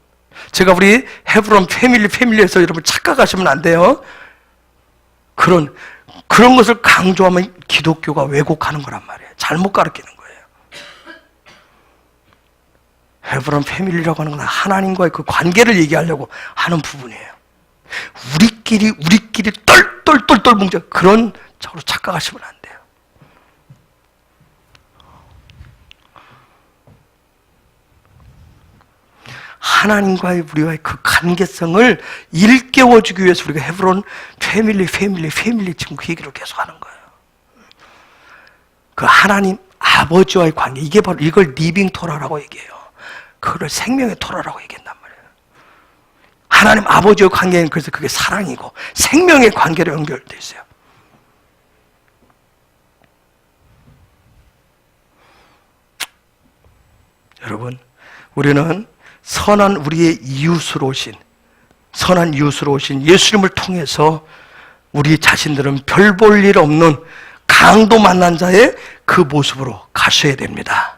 제가 우리 헤브론 패밀리에서 여러분 착각하시면 안 돼요. 그런 것을 강조하면 기독교가 왜곡하는 거란 말이에요. 잘못 가르치는 거예요. 헤브론 패밀리라고 하는 건 하나님과의 그 관계를 얘기하려고 하는 부분이에요. 우리끼리 똘똘똘똘 뭉쳐. 그런 쪽으로 착각하시면 안 돼요. 하나님과의 우리와의 그 관계성을 일깨워주기 위해서 우리가 헤브론 패밀리 지금 그 얘기를 계속 하는 거예요. 그 하나님 아버지와의 관계, 이게 바로 이걸 리빙 토라라고 얘기해요. 그걸 생명의 토라라고 얘기한단 말이에요. 하나님 아버지와 관계는 그래서 그게 사랑이고 생명의 관계로 연결되어 있어요. 여러분, 우리는 선한 우리의 이웃으로 오신 예수님을 통해서 우리 자신들은 별 볼 일 없는 강도 만난 자의 그 모습으로 가셔야 됩니다.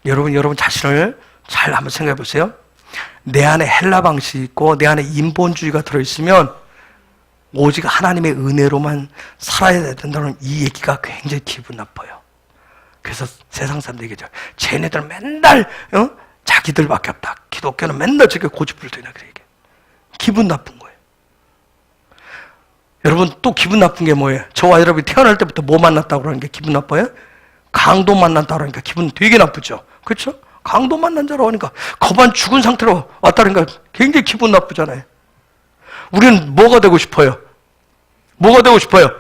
여러분 자신을 잘 한번 생각해 보세요. 내 안에 헬라 방식이 있고 내 안에 인본주의가 들어있으면 오직 하나님의 은혜로만 살아야 된다는 이 얘기가 굉장히 기분 나빠요. 그래서 세상 사람들이 얘기하죠. 쟤네들은 맨날 자기들밖에 없다. 기독교는 맨날 저렇게 고집불통이나 그래. 기분 나쁜 거예요. 여러분 또 기분 나쁜 게 뭐예요? 저와 여러분이 태어날 때부터 뭐 만났다고 그러는 게 기분 나빠요? 강도 만났다고 그러니까 기분 되게 나쁘죠. 그렇죠? 강도 만난 자라고 하니까 거반 죽은 상태로 왔다니까 굉장히 기분 나쁘잖아요. 우리는 뭐가 되고 싶어요? 뭐가 되고 싶어요?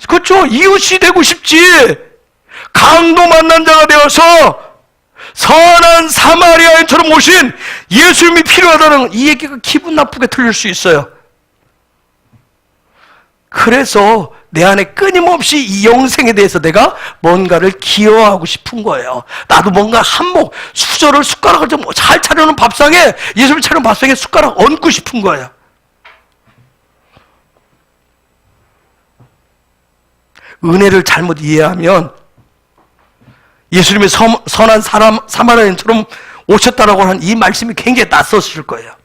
그렇죠? 이웃이 되고 싶지. 강도 만난 자가 되어서 선한 사마리아인처럼 오신 예수님이 필요하다는 이 얘기가 기분 나쁘게 들릴 수 있어요. 그래서 내 안에 끊임없이 이 영생에 대해서 내가 뭔가를 기여하고 싶은 거예요. 나도 뭔가 한몫, 수저를 숟가락을 좀 잘 차려놓은 밥상에, 예수님 차려놓은 밥상에 숟가락 얹고 싶은 거예요. 은혜를 잘못 이해하면 예수님이 선한 사마리아인처럼 오셨다라고 하는 이 말씀이 굉장히 낯섰을 거예요.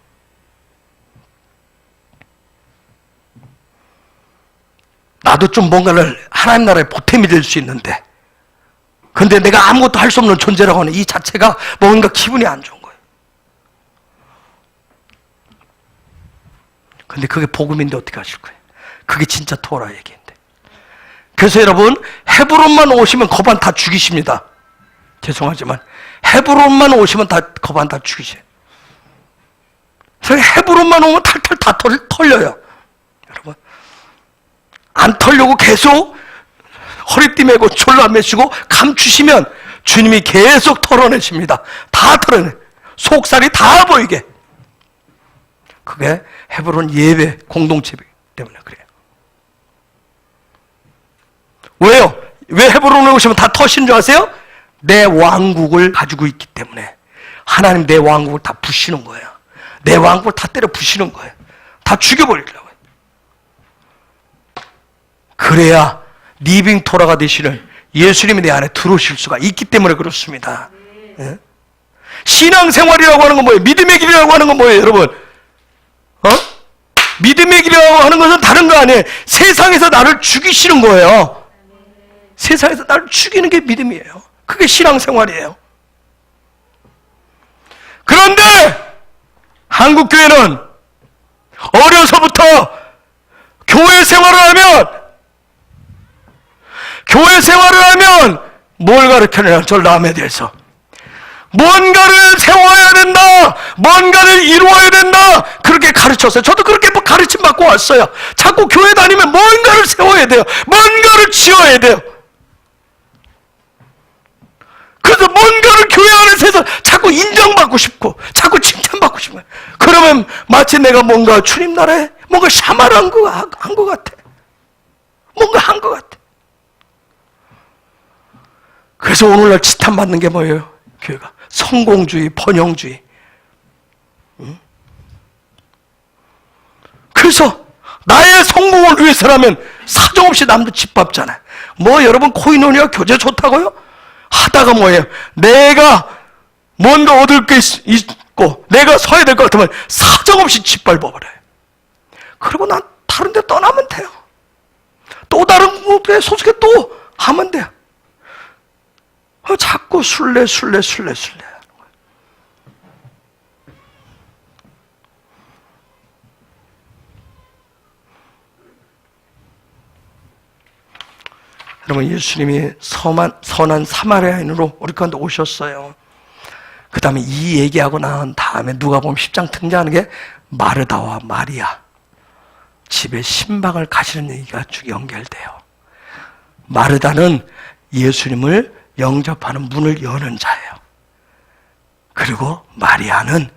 나도 좀 뭔가를 하나님 나라의 보탬이 될 수 있는데, 근데 내가 아무것도 할 수 없는 존재라고 하는 이 자체가 뭔가 기분이 안 좋은 거예요. 근데 그게 복음인데 어떻게 하실 거예요? 그게 진짜 토라 얘기인데. 그래서 여러분, 헤브론만 오시면 거반 다 죽이십니다. 죄송하지만 헤브론만 오시면 거반 다 죽이세요. 그래서 헤브론만 오면 탈탈 다 털려요. 여러분, 안 털려고 계속 허리띠 메고 졸라 매시고 감추시면 주님이 계속 털어내십니다. 다 털어내. 속살이 다 보이게. 그게 헤브론 예배 공동체이기 때문에 그래요. 왜요? 왜 헤브론에 오시면 다 터신 줄 아세요? 내 왕국을 가지고 있기 때문에. 하나님 내 왕국을 다 부시는 거예요. 내 왕국을 다 때려 부시는 거예요. 다 죽여버리려고 해요. 그래야 리빙 토라가 되시는 예수님이 내 안에 들어오실 수가 있기 때문에 그렇습니다. 예? 신앙생활이라고 하는 건 뭐예요? 믿음의 길이라고 하는 건 뭐예요, 여러분? 믿음의 길이라고 하는 것은 다른 거 아니에요. 세상에서 나를 죽이시는 거예요. 세상에서 나를 죽이는 게 믿음이에요. 그게 신앙생활이에요. 그런데 한국교회는 어려서부터 교회 생활을 하면 뭘 가르쳐내냐? 저 남에 대해서 뭔가를 세워야 된다, 뭔가를 이루어야 된다, 그렇게 가르쳤어요. 저도 그렇게 가르침 받고 왔어요. 자꾸 교회 다니면 뭔가를 세워야 돼요, 뭔가를 지어야 돼요. 그래서 뭔가를 교회 안에서 해서 자꾸 인정받고 싶고 자꾸 칭찬받고 싶어요. 그러면 마치 내가 뭔가 주님 나라에 뭔가 샤마를 한 것 같아. 뭔가 한 것 같아. 그래서 오늘날 지탄받는 게 뭐예요? 교회가 성공주의, 번영주의. 그래서 나의 성공을 위해서라면 사정없이 남도 짓밟잖아요. 뭐 여러분 코이노니아 교제 좋다고요? 하다가 뭐예요? 내가 뭔가 얻을 게 있고 내가 서야 될 것 같으면 사정없이 짓밟아버려요. 그리고 난 다른 데 떠나면 돼요. 또 다른 곳에 소속해 또 하면 돼요. 자꾸 술래 하는 거예요. 여러분, 예수님이 선한 사마리아인으로 우리 가운데 오셨어요. 그 다음에 이 얘기하고 난 다음에 누가복음 10장 등장하는 게 마르다와 마리아, 집에 신방을 가시는 얘기가 쭉 연결돼요. 마르다는 예수님을 영접하는 문을 여는 자예요. 그리고 마리아는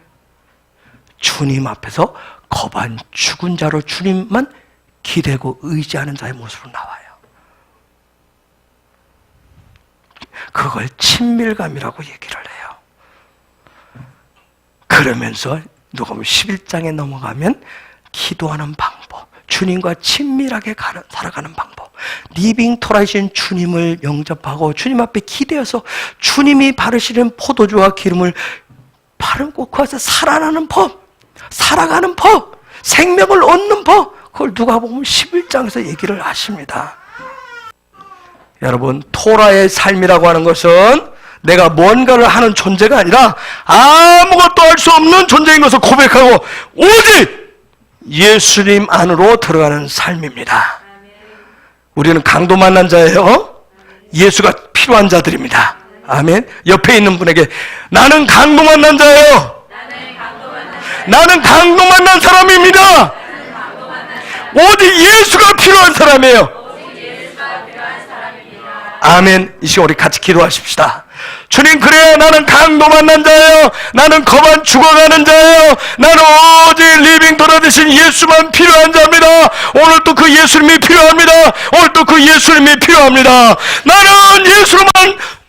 주님 앞에서 거반 죽은 자로 주님만 기대고 의지하는 자의 모습으로 나와요. 그걸 친밀감이라고 얘기를 해요. 그러면서 누가복음 11장에 넘어가면 기도하는 방법, 주님과 친밀하게 살아가는 방법, 리빙 토라이신 주님을 영접하고 주님 앞에 기대어서 주님이 바르시는 포도주와 기름을 바른 꽃과서 살아나는 법, 살아가는 법, 생명을 얻는 법, 그걸 누가복음 11장에서 얘기를 하십니다. 여러분, 토라의 삶이라고 하는 것은 내가 뭔가를 하는 존재가 아니라 아무것도 할 수 없는 존재인 것을 고백하고 오직 예수님 안으로 들어가는 삶입니다. 우리는 강도 만난 자예요. 예수가 필요한 자들입니다. 아멘. 옆에 있는 분에게 나는 강도 만난 자예요. 나는 강도 만난 사람입니다. 오직 예수가 필요한 사람이에요. 아멘. 이 시간 우리 같이 기도하십시다. 주님, 그래야 나는 강도 만난 자예요. 나는 거반 죽어가는 자예요. 나는 오직 리빙 돌아 되신 예수만 필요한 자입니다. 오늘 또 그 예수님이 필요합니다. 오늘 또 그 예수님이 필요합니다. 나는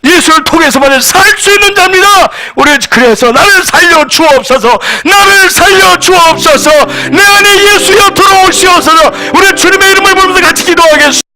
예수를 통해서만 살 수 있는 자입니다. 우리 그래서 나를 살려 주옵소서. 나를 살려 주옵소서. 내 안에 예수여 들어오시옵소서. 우리 주님의 이름을 부르면서 같이 기도하겠습니다.